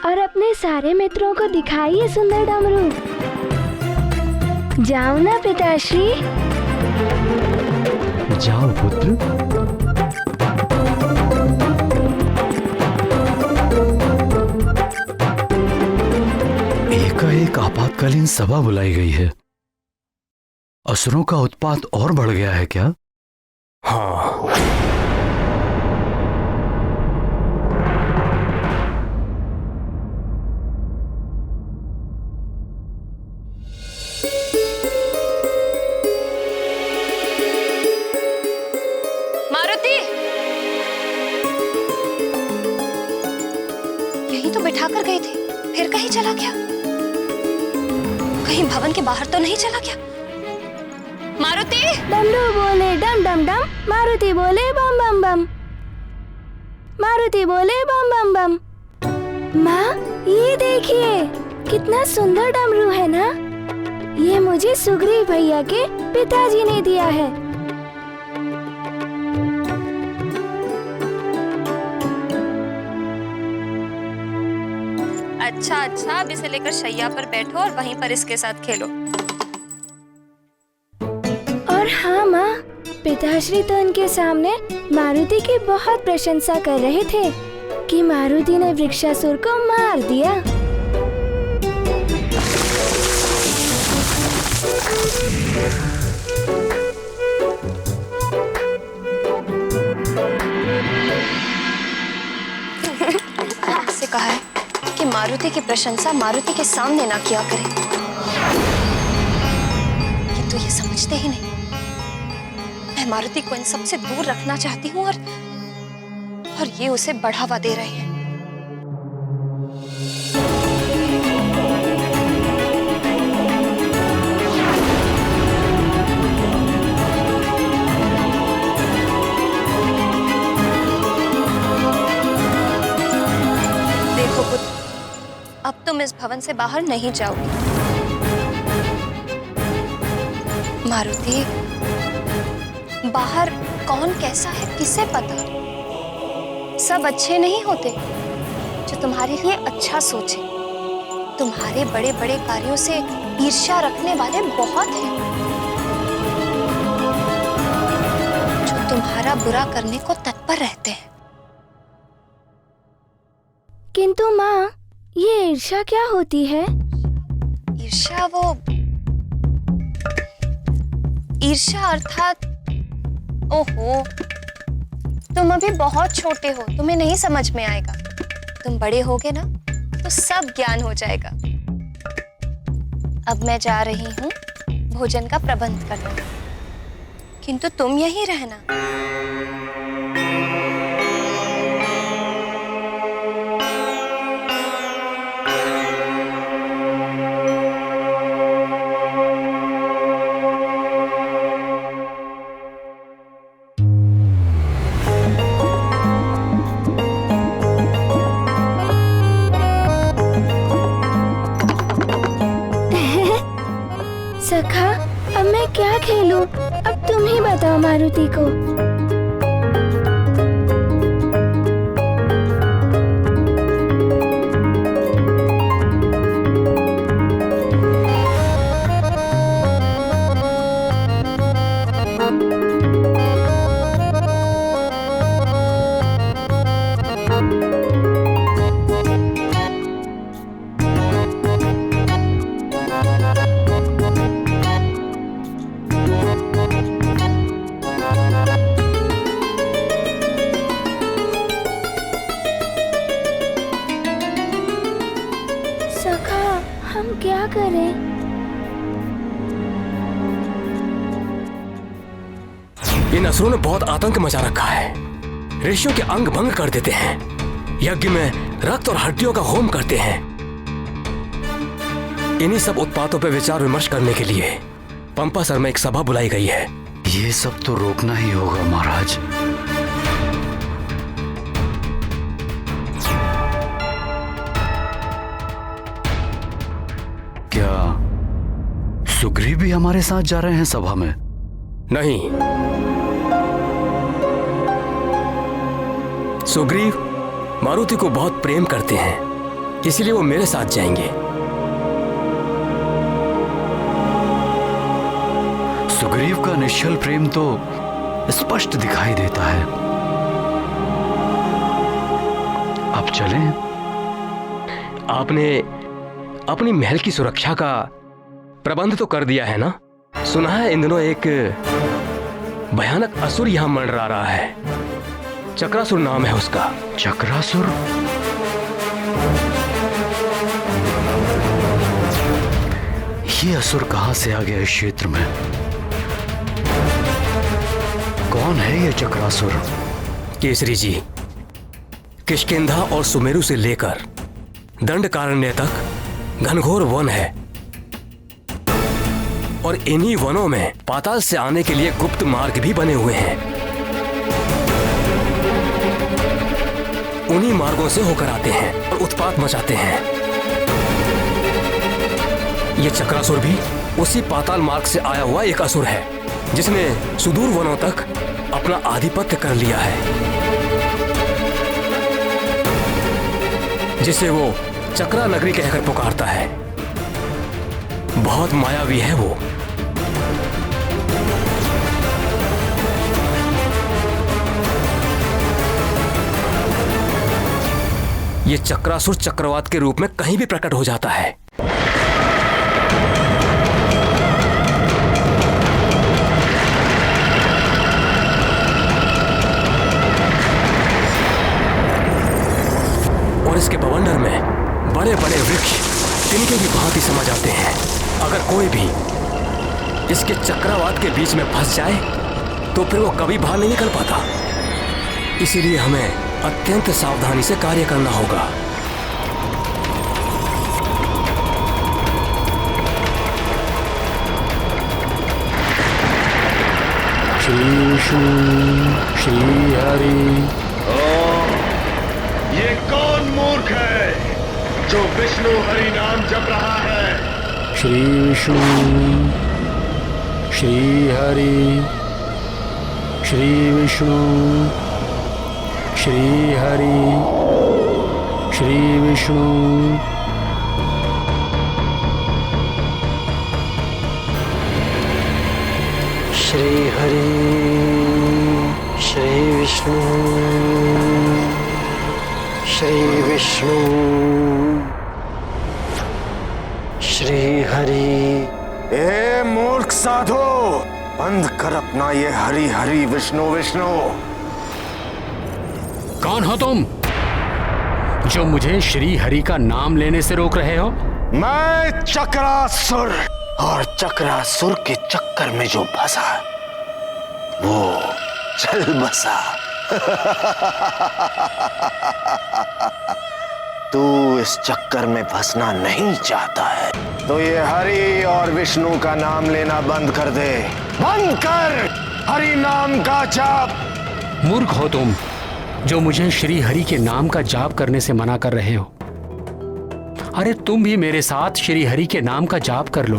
और अपने सारे मित्रों को दिखाइए सुंदर डमरू। जाओ ना पिताश्री। जाओ पुत्र। एकाएक आपातकालीन सभा बुलाई गई है। असुरों का उत्पात और बढ़ गया है क्या? हाँ। बिठा कर गए थे, फिर कहीं चला गया? कहीं भवन के बाहर तो नहीं चला गया? मारुति! डमरू बोले डम डम डम, मारुति बोले बम बम बम, मारुति बोले बम बम बम। माँ, ये देखिए कितना सुंदर डमरू है ना। ये मुझे सुग्रीव भैया के पिताजी ने दिया है। अच्छा अच्छा, अब इसे लेकर शैया पर बैठो और वहीं पर इसके साथ खेलो। और हाँ माँ, पिताश्री तो उनके सामने मारुति की बहुत प्रशंसा कर रहे थे कि मारुति ने वृक्षासुर को मार दिया। आपसे कहा है कि मारुति की प्रशंसा मारुति के सामने ना किया करें, किंतु ये समझते ही नहीं। मैं मारुति को इन सब से दूर रखना चाहती हूँ और ये उसे बढ़ावा दे रहे हैं। देखो पुत्र, अब तुम इस भवन से बाहर नहीं जाओगे। मारुति, बाहर कौन कैसा है किसे पता? सब अच्छे नहीं होते जो तुम्हारे लिए अच्छा सोचे। तुम्हारे बड़े बड़े कार्यों से ईर्ष्या रखने वाले बहुत हैं जो तुम्हारा बुरा करने को तत्पर रहते हैं। किंतु माँ, ये ईर्ष्या क्या होती है? ईर्ष्या ईर्ष्या अर्थात, ओहो, तुम अभी बहुत छोटे हो, तुम्हें नहीं समझ में आएगा। तुम बड़े होगे ना तो सब ज्ञान हो जाएगा। अब मैं जा रही हूँ भोजन का प्रबंध करने, किंतु तुम यहीं रहना। सखा, अब मैं क्या खेलूं? अब तुम ही बताओ मारुति को। सखा, हम क्या करें? इन असुरों ने बहुत आतंक मचा रखा है। ऋषियों के अंग भंग कर देते हैं, यज्ञ में रक्त और हड्डियों का होम करते हैं। इन्हीं सब उत्पातों पर विचार विमर्श करने के लिए पंपासर में एक सभा बुलाई गई है। ये सब तो रोकना ही होगा महाराज। क्या सुग्रीव भी हमारे साथ जा रहे हैं सभा में? नहीं, सुग्रीव मारुति को बहुत प्रेम करते हैं, इसलिए वो मेरे साथ जाएंगे। सुग्रीव का निश्चल प्रेम तो स्पष्ट दिखाई देता है। अब चलें? आपने अपनी महल की सुरक्षा का प्रबंध तो कर दिया है ना? सुना है इन दिनों एक भयानक असुर यहां मंडरा रहा है। चक्रासुर नाम है उसका। चक्रासुर? ये असुर कहां से आ गया इस क्षेत्र में? कौन है ये चक्रासुर? केसरी जी, किष्किंधा और सुमेरु से लेकर दंडकारण्य तक घनघोर वन है और इन्हीं वनों में पाताल से आने के लिए गुप्त मार्ग भी बने हुए हैं। उन्हीं मार्गों से होकर आते हैं और उत्पात मचाते हैं। ये चक्रासुर भी उसी पाताल मार्ग से आया हुआ एक असुर है, जिसने सुदूर वनों तक अपना आधिपत्य कर लिया है, जिसे वो चक्रा नगरी कहकर पुकारता है। बहुत मायावी है वो। ये चक्रासुर चक्रवात के रूप में कहीं भी प्रकट हो जाता है। और इसके बवंडर में बड़े बड़े वृक्ष तिनके की भांति समझ आते हैं। अगर कोई भी इसके चक्रवात के बीच में फंस जाए तो फिर वो कभी बाहर नहीं निकल पाता। इसीलिए हमें अत्यंत सावधानी से कार्य करना होगा। श्री विष्णु श्री हरि। ये कौन मूर्ख है जो विष्णु हरि नाम जप रहा है? श्री विष्णु श्री हरि। श्री विष्णु श्री हरि। श्री विष्णु श्री हरि। श्री विष्णु श्री विष्णु श्री हरि। ए मूर्ख साधु, बंद कर अपना ये हरि हरि विष्णु विष्णु। कौन हो तुम जो मुझे श्री हरि का नाम लेने से रोक रहे हो? मैं चक्रासुर, और चक्रासुर के चक्कर में जो फंसा वो चल बसा। तू इस चक्कर में फंसना नहीं चाहता है तो ये हरि और विष्णु का नाम लेना बंद कर दे। बंद कर हरि नाम का जाप। मूर्ख हो तुम जो मुझे श्री हरि के नाम का जाप करने से मना कर रहे हो। अरे तुम भी मेरे साथ श्री हरि के नाम का जाप कर लो,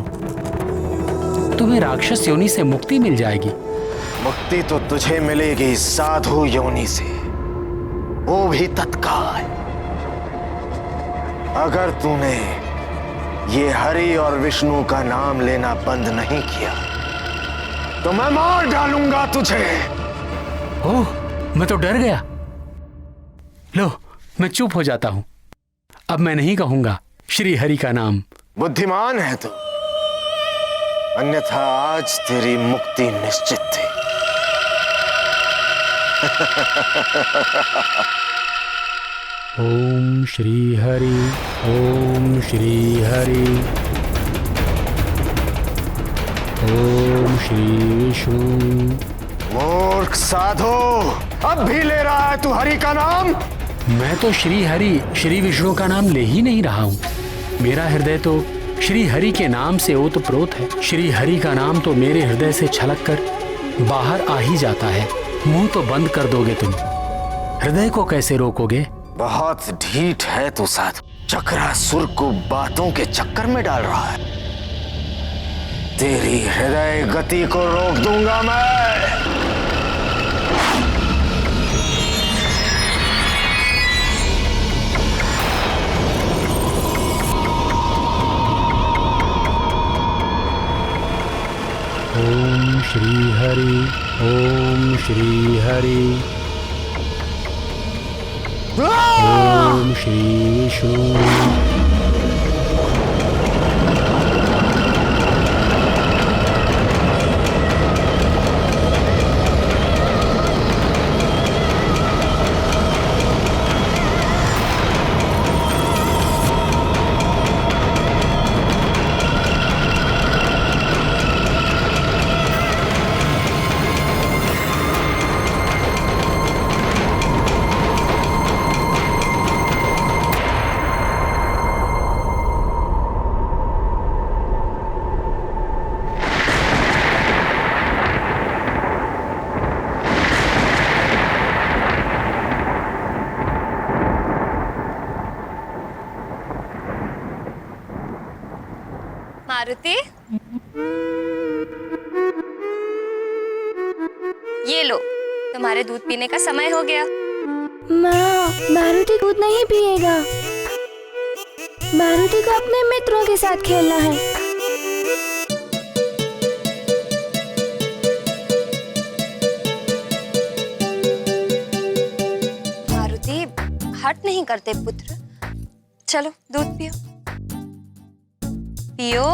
तुम्हें राक्षस योनि से मुक्ति मिल जाएगी। मुक्ति तो तुझे मिलेगी साधु योनि से, वो भी तत्काल। अगर तूने ये हरि और विष्णु का नाम लेना बंद नहीं किया तो मैं मार डालूंगा तुझे। ओह, मैं तो डर गया। लो, मैं चुप हो जाता हूं। अब मैं नहीं कहूंगा श्री हरि का नाम। बुद्धिमान है तू, अन्यथा आज तेरी मुक्ति निश्चित थी। ओम श्री हरि। ओम श्री हरि। ओम श्री विष्णु। मूर्ख साधु, अब भी ले रहा है तू हरि का नाम? मैं तो श्री हरि श्री विष्णु का नाम ले ही नहीं रहा हूँ। मेरा हृदय तो श्री हरि के नाम से ओतप्रोत है। श्री हरि का नाम तो मेरे हृदय से छलक कर बाहर आ ही जाता है। मुंह तो बंद कर दोगे तुम, हृदय को कैसे रोकोगे? बहुत ढीठ है तू साधु, चक्रासुर को बातों के चक्कर में डाल रहा है। तेरी हृदय गति को रोक दूंगा मैं। ओम श्री हरि। ओम श्री हरि। ओम श्री विष्णु। मारुति, ये लो, तुम्हारे दूध पीने का समय हो गया। माँ, मारुति दूध नहीं पिएगा। मारुति को अपने मित्रों के साथ खेलना है। मारुति हट नहीं करते पुत्र। चलो दूध पियो। पियो।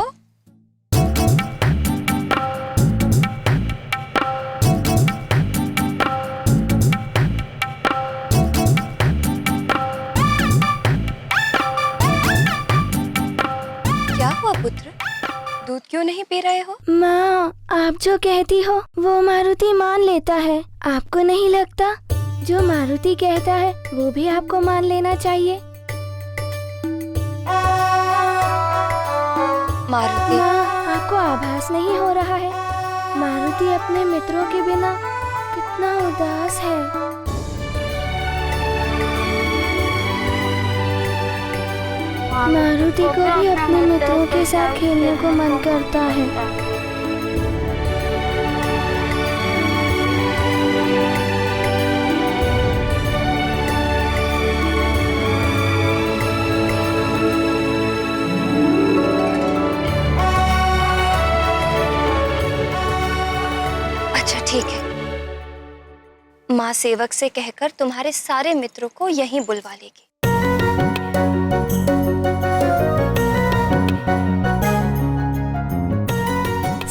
क्यों नहीं पी रहे हो? माँ, आप जो कहती हो वो मारुति मान लेता है। आपको नहीं लगता जो मारुति कहता है वो भी आपको मान लेना चाहिए? मारुति, माँ, आपको आभास नहीं हो रहा है मारुति अपने मित्रों के बिना कितना उदास है? मारुति को भी अपने मित्रों के साथ खेलने को मन करता है। अच्छा ठीक है, माँ सेवक से कहकर तुम्हारे सारे मित्रों को यहीं बुलवा लेगी।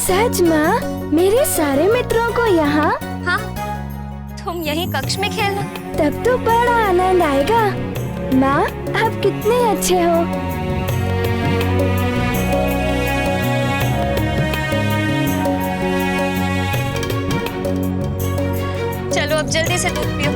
सच माँ, मेरे सारे मित्रों को यहाँ? हाँ, तुम यहीं कक्ष में खेलना। तब तो बड़ा आनंद आएगा। माँ, आप कितने अच्छे हो। चलो अब जल्दी से दूध पियो।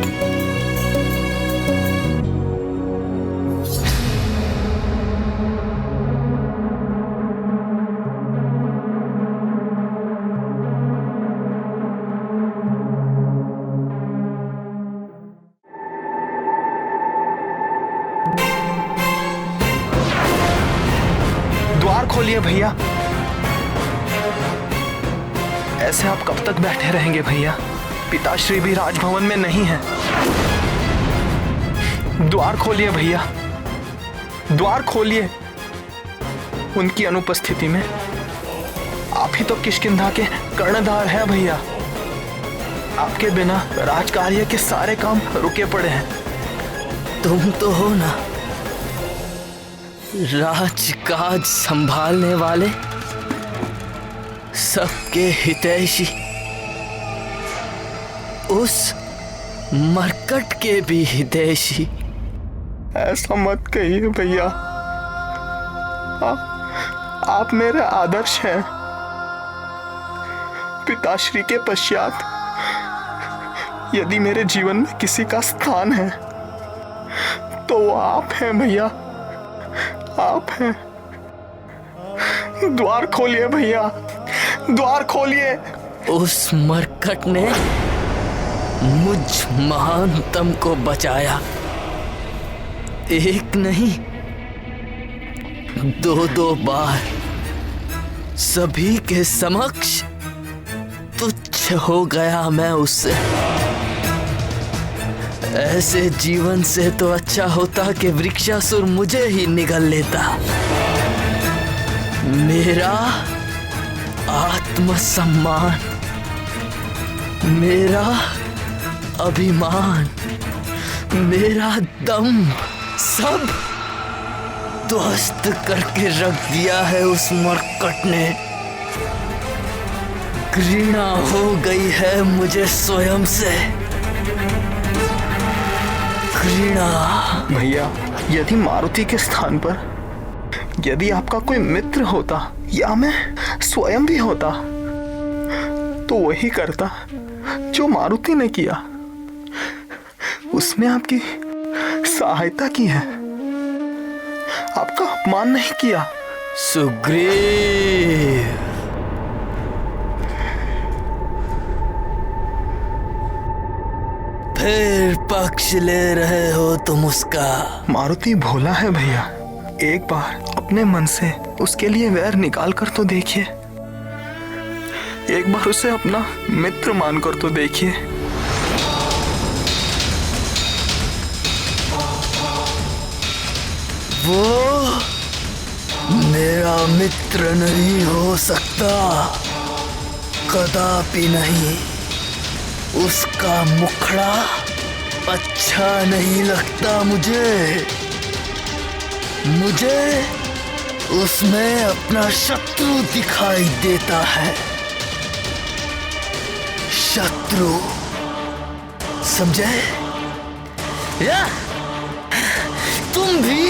द्वार खोलिए भैया। ऐसे आप कब तक बैठे रहेंगे भैया? पिताश्री भी राजभवन में नहीं है। द्वार खोलिए भैया, द्वार खोलिए। उनकी अनुपस्थिति में आप ही तो किष्किंधा के कर्णधार हैं भैया। आपके बिना राजकार्य के सारे काम रुके पड़े हैं। तुम तो हो ना राजकाज संभालने वाले, सबके हितैषी, उस मरकट के भी हितैषी। ऐसा मत कहिए भैया, आप मेरे आदर्श हैं। पिताश्री के पश्चात यदि मेरे जीवन में किसी का स्थान है तो वो आप हैं भैया, आप हैं। द्वार खोलिए भैया, द्वार खोलिए। उस मरकट ने मुझ महानतम को बचाया, एक नहीं दो बार, सभी के समक्ष तुच्छ हो गया मैं उससे। ऐसे जीवन से तो अच्छा होता कि वृक्षासुर मुझे ही निगल लेता। मेरा आत्मसम्मान, मेरा अभिमान, मेरा दम सब ध्वस्त करके रख दिया है उस मरकट ने। घृणा हो गई है मुझे स्वयं से, घृणा। भैया, यदि मारुति के स्थान पर यदि आपका कोई मित्र होता या मैं स्वयं भी होता तो वही करता जो मारुति ने किया। उसने आपकी सहायता की है, आपका अपमान नहीं किया। सुग्रीव, फिर पक्ष ले रहे हो तुम उसका? मारुति भोला है भैया, एक बार अपने मन से उसके लिए वैर निकाल कर तो देखिए, एक बार उसे अपना मित्र मानकर तो देखिए। वो मेरा मित्र नहीं हो सकता, कदापि नहीं। उसका मुखड़ा अच्छा नहीं लगता मुझे, मुझे उसमें अपना शत्रु दिखाई देता है। शत्रु, समझे? या तुम भी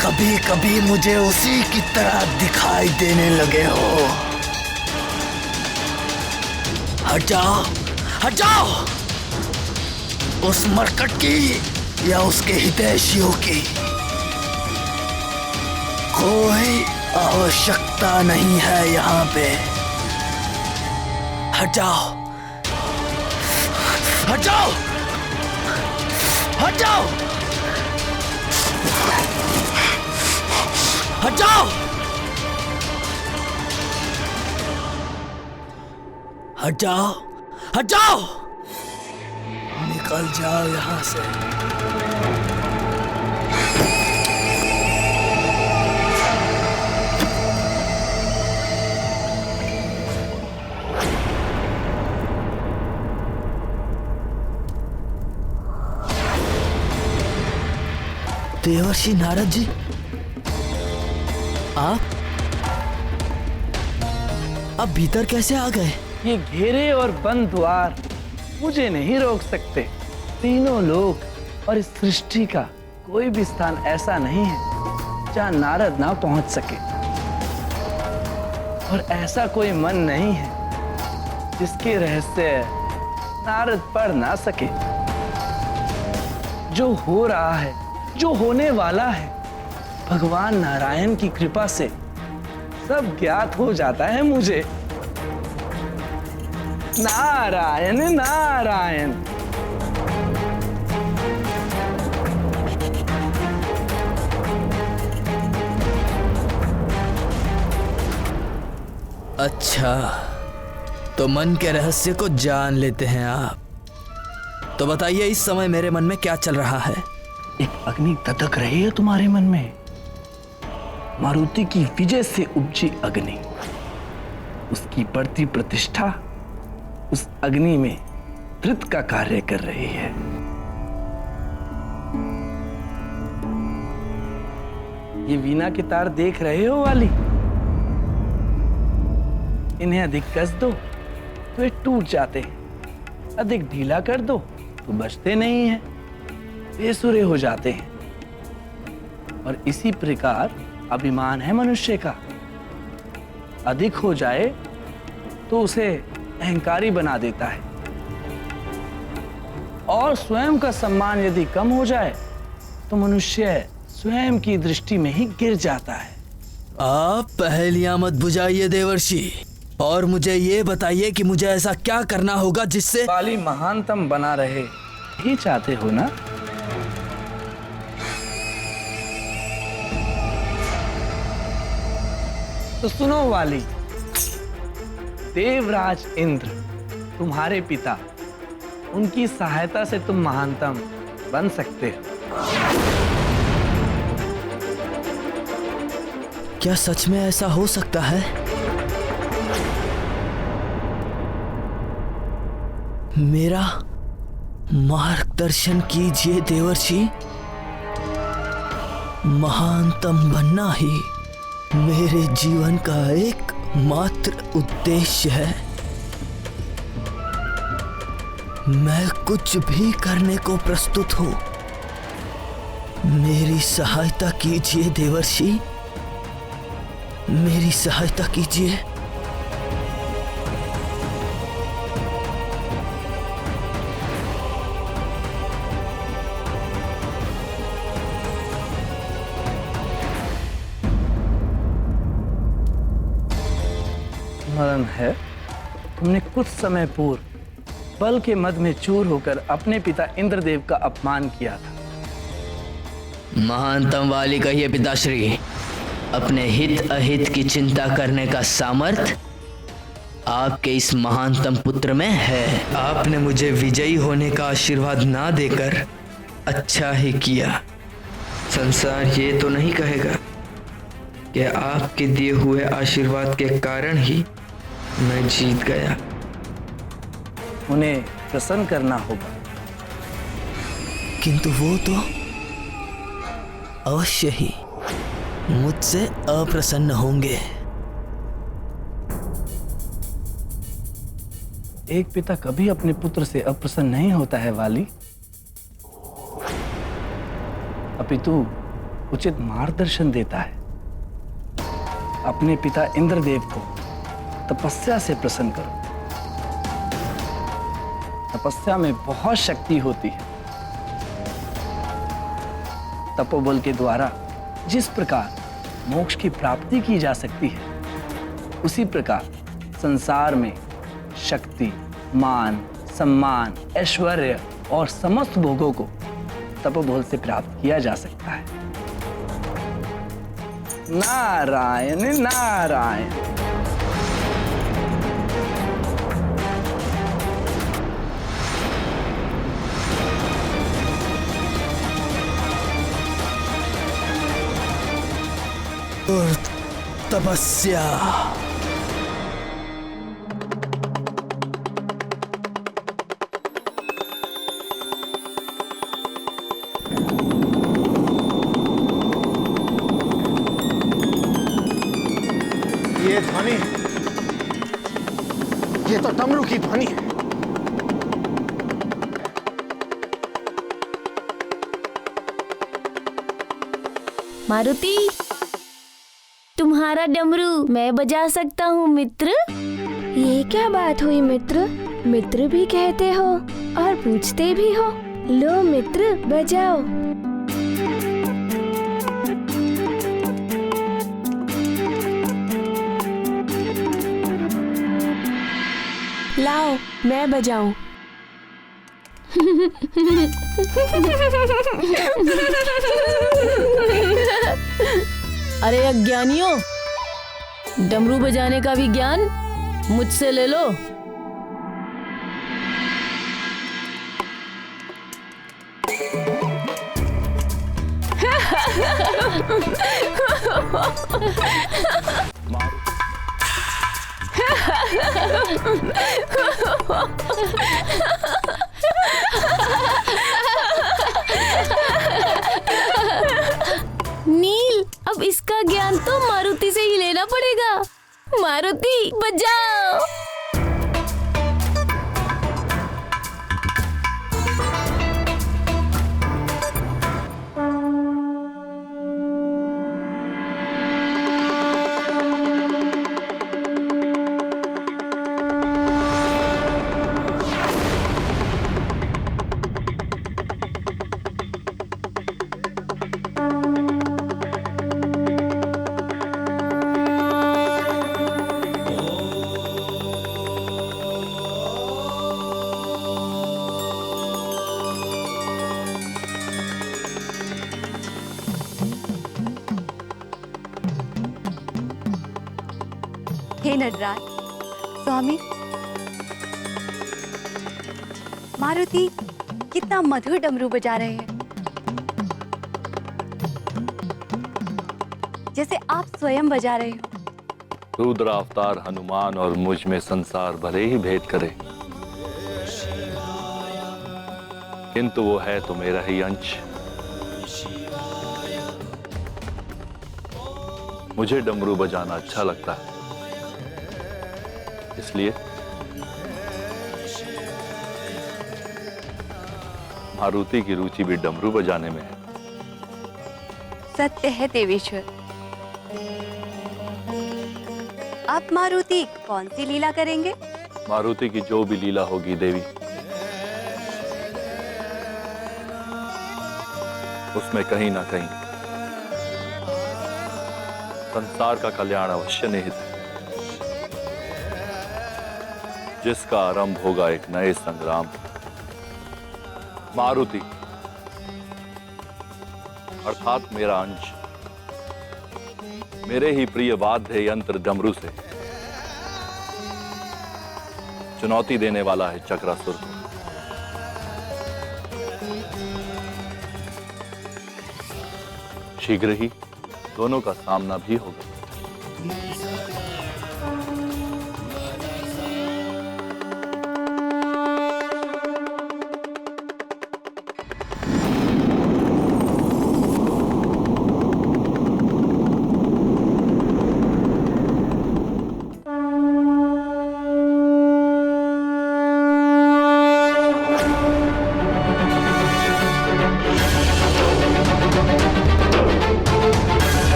कभी कभी कभी मुझे उसी की तरह दिखाई देने लगे हो। हट जाओ, हट जाओ। उस मरकट की या उसके हितैषियों की कोई आवश्यकता नहीं है यहाँ पे। हट जाओ, हट जाओ, हट जाओ, हट जाओ, हट जाओ, हट जाओ, निकल जाओ यहां से। देवर्षि नारद जी, आप भीतर कैसे आ गए? ये घेरे और बंद द्वार मुझे नहीं रोक सकते। तीनों लोक और इस सृष्टि का कोई भी स्थान ऐसा नहीं है जहां नारद ना पहुंच सके, और ऐसा कोई मन नहीं है जिसके रहस्य नारद पढ़ ना सके। जो हो रहा है, जो होने वाला है, भगवान नारायण की कृपा से सब ज्ञात हो जाता है मुझे। नारायण नारायण। अच्छा, तो मन के रहस्य को जान लेते हैं आप। तो बताइए, इस समय मेरे मन में क्या चल रहा है? एक अग्नि ततक रही है तुम्हारे मन में। मारुति की विजय से उपजी अग्नि, उसकी बढ़ती प्रतिष्ठा उस अग्नि में धृत का कार्य कर रही है। ये वीणा के तार देख रहे हो वाली? इन्हें अधिक कस दो तो ये टूट जाते हैं, अधिक ढीला कर दो तो बचते नहीं हैं, बेसुरे हो जाते हैं। और इसी प्रकार अभिमान है मनुष्य का, अधिक हो जाए तो उसे अहंकारी बना देता है, और स्वयं का सम्मान यदि कम हो जाए तो मनुष्य स्वयं की दृष्टि में ही गिर जाता है। आप पहेलियां मत बुझाइए देवर्षि, और मुझे ये बताइए कि मुझे ऐसा क्या करना होगा जिससे वाली महानतम बना रहे, ही चाहते हो ना? तो सुनो वाली, देवराज इंद्र तुम्हारे पिता, उनकी सहायता से तुम महानतम बन सकते हो। क्या सच में ऐसा हो सकता है? मेरा मार्गदर्शन कीजिए देवर्षि। महानतम बनना ही मेरे जीवन का एक मात्र उद्देश्य है। मैं कुछ भी करने को प्रस्तुत हूं। मेरी सहायता कीजिए देवर्षि, मेरी सहायता कीजिए। स्मरण है, तुमने कुछ समय पूर्व बल के मद में चूर होकर अपने पिता इंद्रदेव का अपमान किया था। महानतम वाली कहिए पिताश्री, अपने हित अहित की चिंता करने का सामर्थ्य आपके इस महानतम पुत्र में है। आपने मुझे विजयी होने का आशीर्वाद ना देकर अच्छा ही किया। संसार ये तो नहीं कहेगा कि आपके दिए हुए आशीर्वाद के कारण ही मैं जीत गया। उन्हें प्रसन्न करना होगा। किंतु वो तो अवश्य ही मुझसे अप्रसन्न होंगे। एक पिता कभी अपने पुत्र से अप्रसन्न नहीं होता है वाली, अपितु उचित मार्गदर्शन देता है। अपने पिता इंद्रदेव को तपस्या से प्रसन्न करो। तपस्या में बहुत शक्ति होती है। तपोबल के द्वारा जिस प्रकार मोक्ष की प्राप्ति की जा सकती है, उसी प्रकार संसार में शक्ति, मान, सम्मान, ऐश्वर्य और समस्त भोगों को तपोबल से प्राप्त किया जा सकता है। नारायण नारायण। तपस्या। ये ध्वनि, ये तो डमरू की ध्वनि है। मारुति, तुम्हारा डमरू मैं बजा सकता हूँ मित्र। ये क्या बात हुई मित्र? मित्र भी कहते हो और पूछते भी हो। लो मित्र, बजाओ। लाओ मैं बजाऊं। अरे अज्ञानियों, डमरू बजाने का भी ज्ञान मुझसे ले लो। नील, अब इसका ज्ञान तो मारुति से ही लेना पड़ेगा। मारुति बजाओ। हे नटराज, स्वामी, मारुति कितना मधुर डमरू बजा रहे हैं, जैसे आप स्वयं बजा रहे हो। रुद्र अवतार हनुमान और मुझ में संसार भले ही भेद करे, किंतु वो है तो मेरा ही अंश। मुझे डमरू बजाना अच्छा लगता है, इसलिए मारुति की रुचि भी डमरू बजाने में है। सत्य है देवेश्वर। आप मारुति कौन सी लीला करेंगे? मारुति की जो भी लीला होगी देवी, उसमें कहीं ना कहीं संसार का कल्याण अवश्य निहित है, जिसका आरंभ होगा एक नए संग्राम। मारुति अर्थात मेरा अंश मेरे ही प्रिय वाद्य यंत्र डमरू से चुनौती देने वाला है चक्रासुर को। शीघ्र ही दोनों का सामना भी होगा।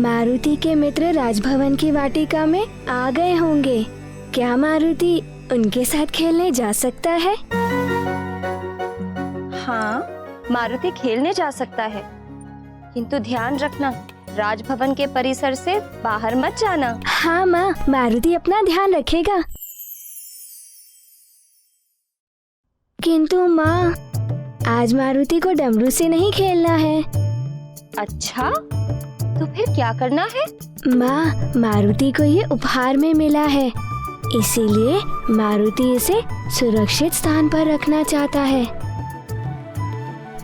मारुति के मित्र राजभवन की वाटिका में आ गए होंगे। क्या मारुति उनके साथ खेलने जा सकता है? हाँ, मारुति खेलने जा सकता है, किंतु ध्यान रखना राजभवन के परिसर से बाहर मत जाना। हाँ माँ, मारुति अपना ध्यान रखेगा। किंतु माँ, आज मारुति को डमरू से नहीं खेलना है। अच्छा, तो फिर क्या करना है? माँ, मारुति को ये उपहार में मिला है, इसीलिए मारुति इसे सुरक्षित स्थान पर रखना चाहता है।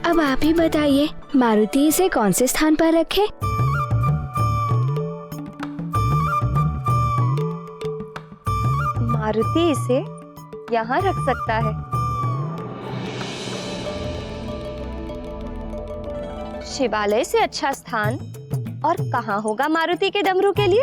अब आप ही बताइए, मारुति इसे कौन से स्थान पर रखे? मारुति इसे यहाँ रख सकता है। शिवालय से अच्छा स्थान और कहाँ होगा मारुति के डमरू के लिए?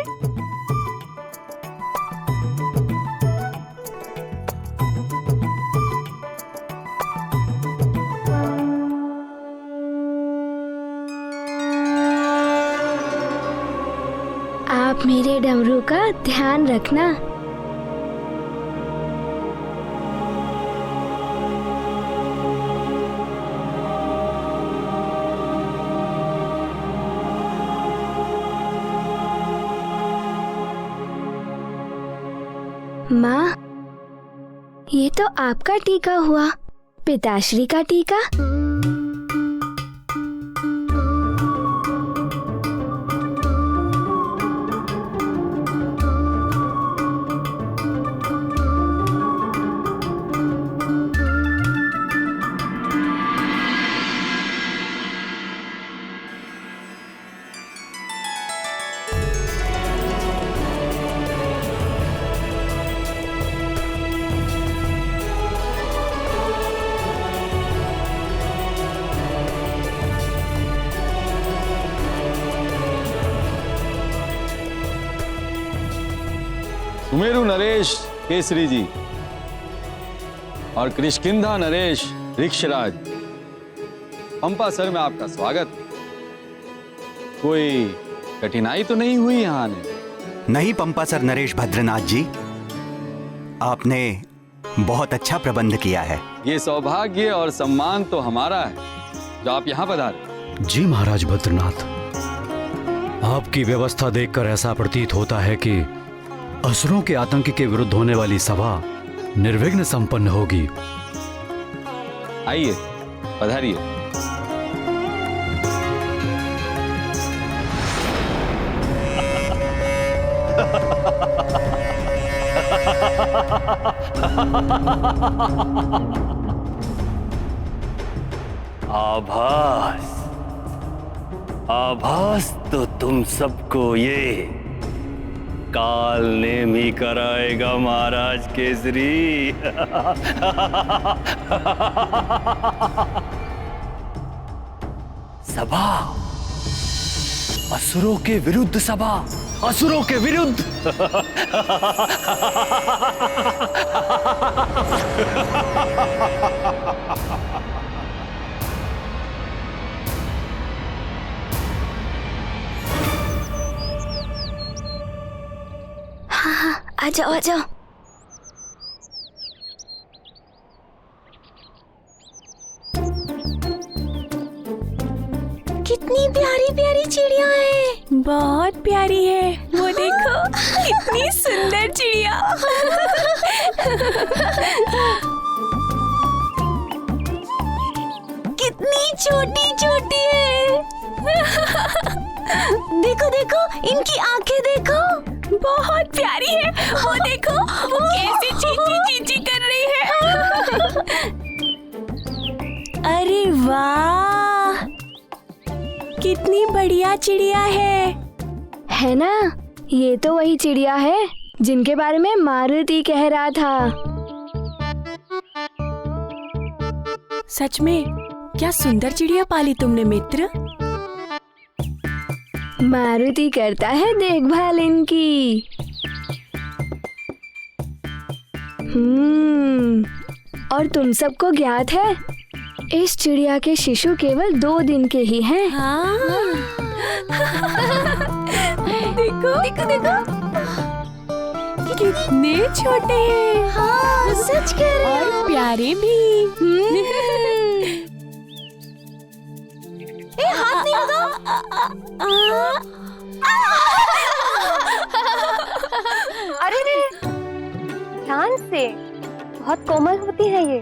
आप मेरे डमरू का ध्यान रखना। माँ, ये तो आपका टीका हुआ, पिताश्री का टीका। सुमेरु नरेश केसरी जी और कृष्किंधा नरेश ऋक्षराज, पंपा सर में आपका स्वागत। कोई कठिनाई तो नहीं हुई यहाँ आने? नहीं पंपा सर नरेश भद्रनाथ जी, आपने बहुत अच्छा प्रबंध किया है। ये सौभाग्य और सम्मान तो हमारा है जो आप यहाँ पधारे। जी महाराज भद्रनाथ, आपकी व्यवस्था देखकर ऐसा प्रतीत होता है कि असुरों के आतंक के विरुद्ध होने वाली सभा निर्विघ्न संपन्न होगी। आइए, पधारिए। आभास, आभास तो तुम सबको ये काल नेम ही कराएगा महाराज केसरी। सभा, असुरों के विरुद्ध सभा, असुरों के विरुद्ध। हाँ, आ जाओ आ जाओ। कितनी प्यारी प्यारी चिड़िया है। बहुत प्यारी है, वो देखो कितनी सुंदर चिड़िया। कितनी छोटी छोटी है। देखो देखो, इनकी आंखें देखो, बहुत प्यारी है। वो देखो, वो कैसे चींची चींची कर रही है। अरे वाह, कितनी बढ़िया चिड़िया है ना? ये तो वही चिड़िया है जिनके बारे में मारुति कह रहा था। सच में क्या सुंदर चिड़िया पाली तुमने मित्र। मारुति करता है देखभाल इनकी। और तुम सबको ज्ञात है, इस चिड़िया के शिशु केवल 2 दिन के ही हैं। हाँ। देखो देखो देखो कितने छोटे हैं। हाँ, सच कह रहे हो। और प्यारे भी। ए, हाथ नहीं लगा। अरे ध्यान से, बहुत कोमल होती है ये।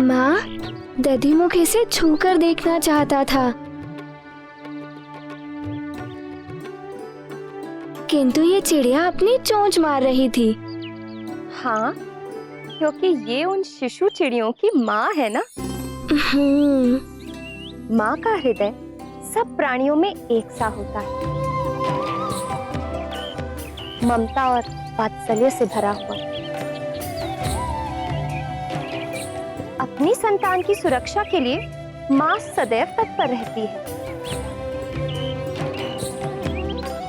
माँ, दधिमुख इसे छूकर देखना चाहता था, किंतु ये चिड़िया अपनी चोंच मार रही थी। हाँ, क्योंकि ये उन शिशु चिड़ियों की माँ है ना। माँ का हृदय सब प्राणियों में एक सा होता है, ममता और वात्सल्य से भरा हुआ। अपनी संतान की सुरक्षा के लिए माँ सदैव तत्पर रहती है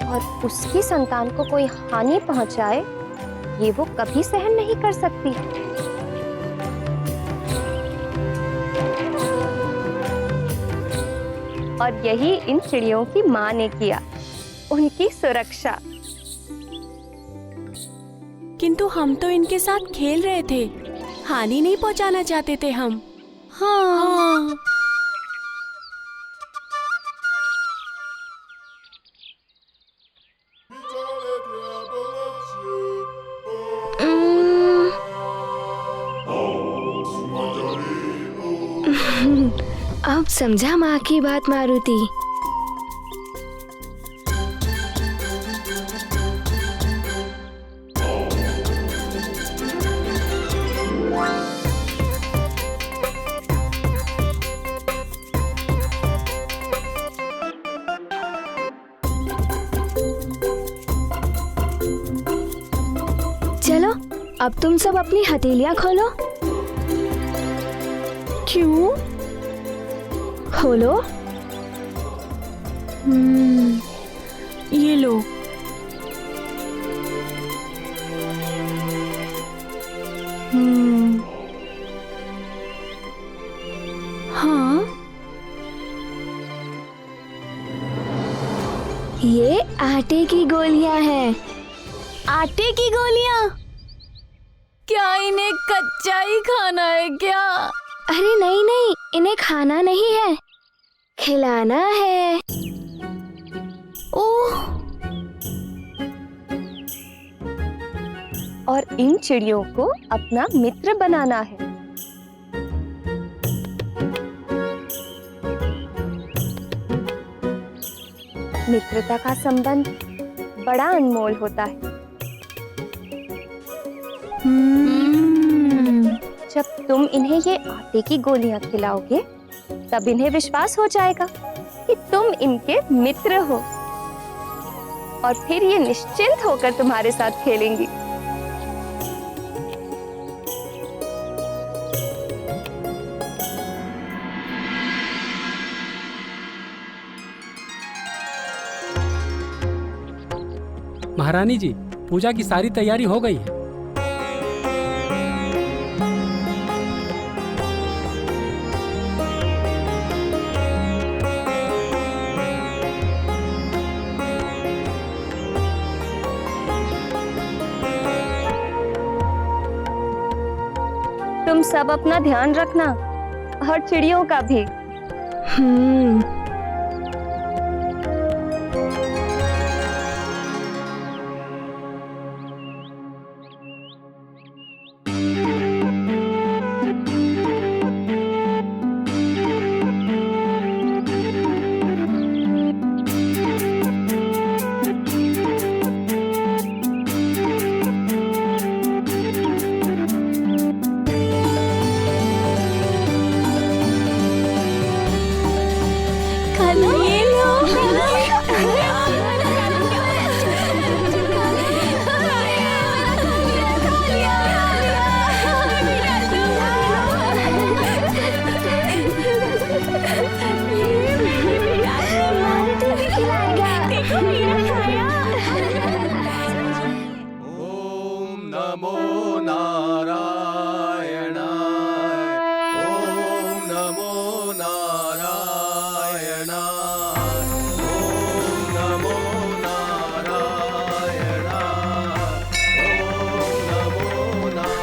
और उसकी संतान को कोई हानि पहुंचाए ये वो कभी सहन नहीं कर सकती। और यही इन चिड़ियों की माँ ने किया, उनकी सुरक्षा। किंतु हम तो इनके साथ खेल रहे थे, हानि नहीं पहुंचाना चाहते थे हम। हाँ। अब समझा माँ की बात मारुति। चलो, अब तुम सब अपनी हथेलियां खोलो। क्यों? खोलो। ये लो। हाँ, ये आटे की गोलियां हैं। आटे की गोलियां? क्या इन्हें कच्चा ही खाना है क्या? अरे नहीं नहीं, इन्हें खाना नहीं है, खिलाना है। ओह! और इन चिड़ियों को अपना मित्र बनाना है। मित्रता का संबंध बड़ा अनमोल होता है। जब तुम इन्हें ये आटे की गोलियां खिलाओगे, तब इन्हें विश्वास हो जाएगा कि तुम इनके मित्र हो, और फिर ये निश्चिंत होकर तुम्हारे साथ खेलेंगी। महारानी जी, पूजा की सारी तैयारी हो गई है। तुम सब अपना ध्यान रखना, और चिड़ियों का भी।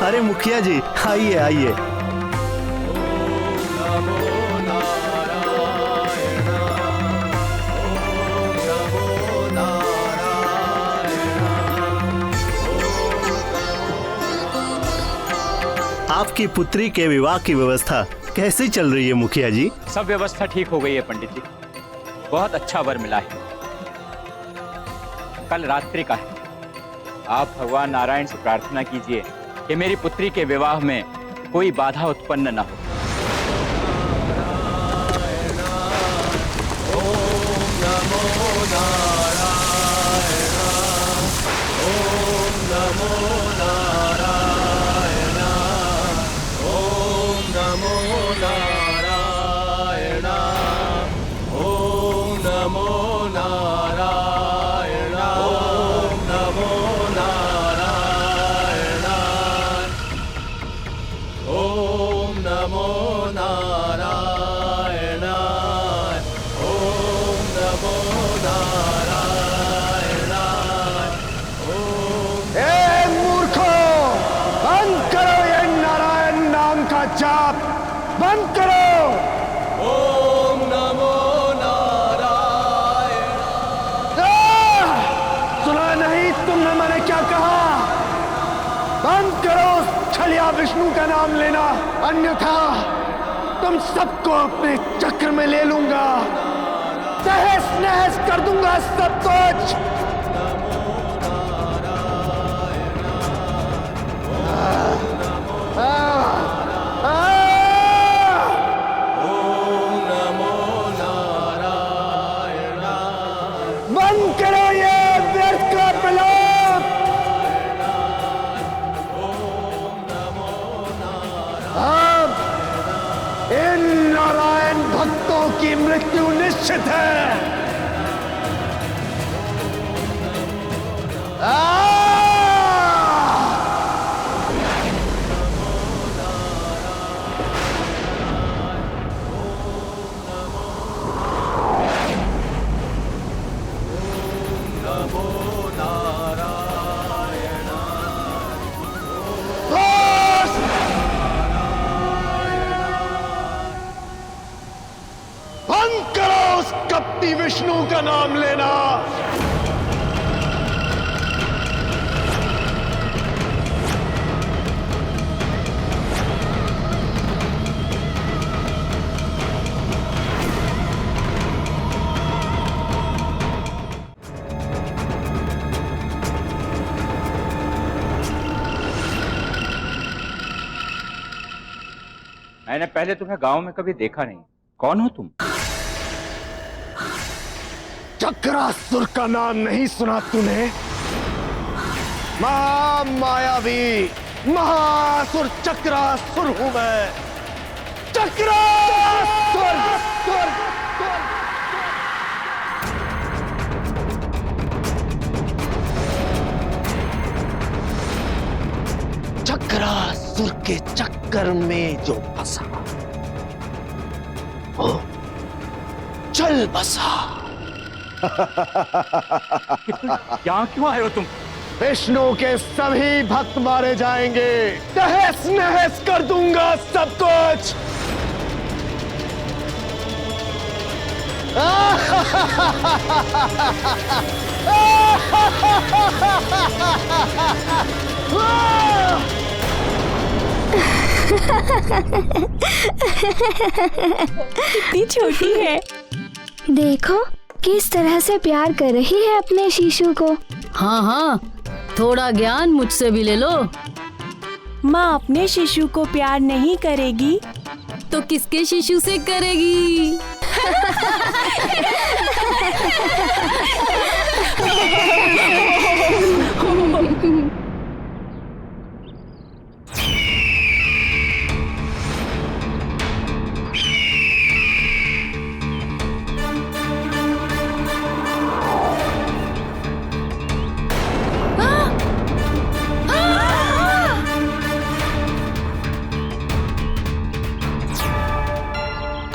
अरे मुखिया जी, आइए आइए। आपकी पुत्री के विवाह की व्यवस्था कैसे चल रही है मुखिया जी? सब व्यवस्था ठीक हो गई है पंडित जी, बहुत अच्छा वर मिला है। कल रात्रि का है। आप भगवान नारायण से प्रार्थना कीजिए कि मेरी पुत्री के विवाह में कोई बाधा उत्पन्न न हो। जाप बंद करो। ओम नमो नारायण। सुना नहीं तुमने मैंने क्या कहा? बंद करो छलिया विष्णु का नाम लेना, अन्यथा तुम सबको अपने चक्र में ले लूंगा, तहस नहस कर दूंगा सब कुछ। की मृत्यु निश्चित है। कपटी विष्णु का नाम लेना। मैंने पहले तुम्हें गांव में कभी देखा नहीं, कौन हो तुम? चक्रासुर का नाम नहीं सुना तूने? महामायावी महासुर चक्रासुर हूं मैं। चक्रासुर चक्रासुर के चक्कर में जो फंसा वो चल बसा। यहाँ क्यों आए हो तुम? विष्णु के सभी भक्त मारे जाएंगे, तहस नहस कर दूंगा सब कुछ। कितनी छोटी है। देखो किस तरह से प्यार कर रही है अपने शिशु को। हाँ हाँ, थोड़ा ज्ञान मुझसे भी ले लो। माँ अपने शिशु को प्यार नहीं करेगी तो किसके शिशु से करेगी?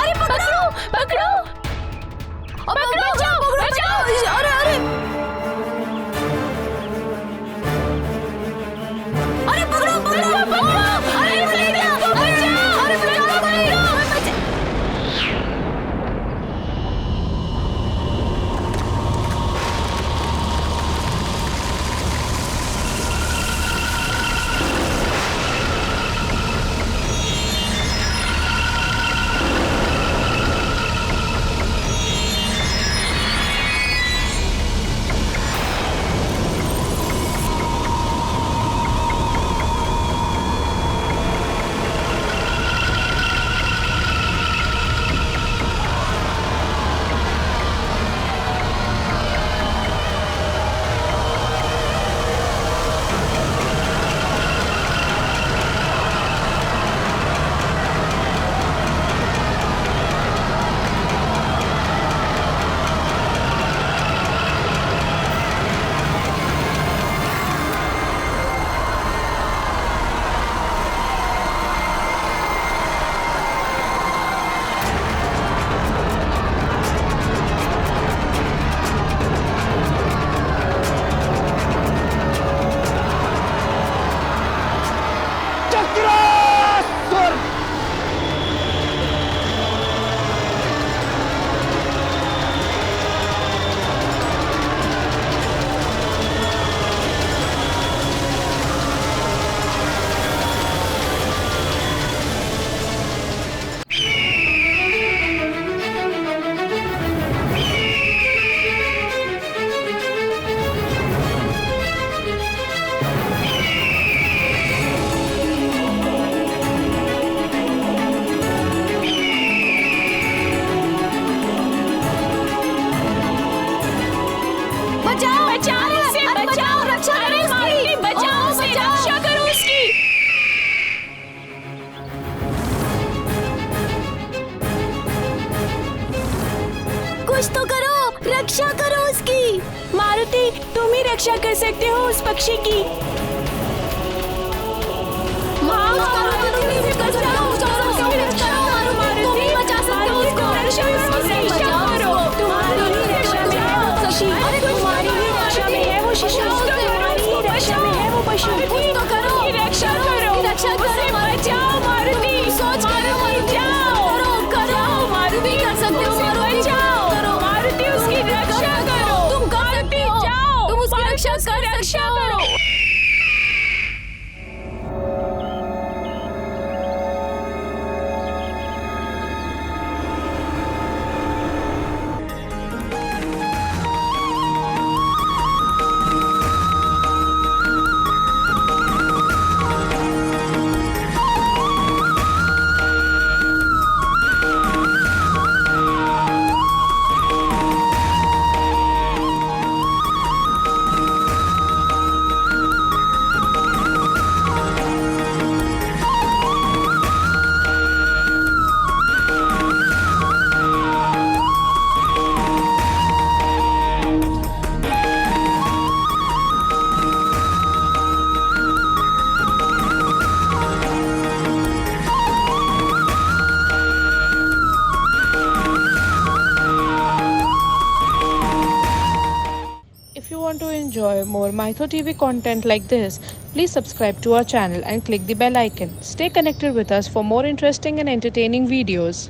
अरे पकड़ो! रक्षा कर सकते हो उस पक्षी की? If you want to enjoy more Mytho TV content like this, please subscribe to our channel and click the bell icon. Stay connected with us for more interesting and entertaining videos.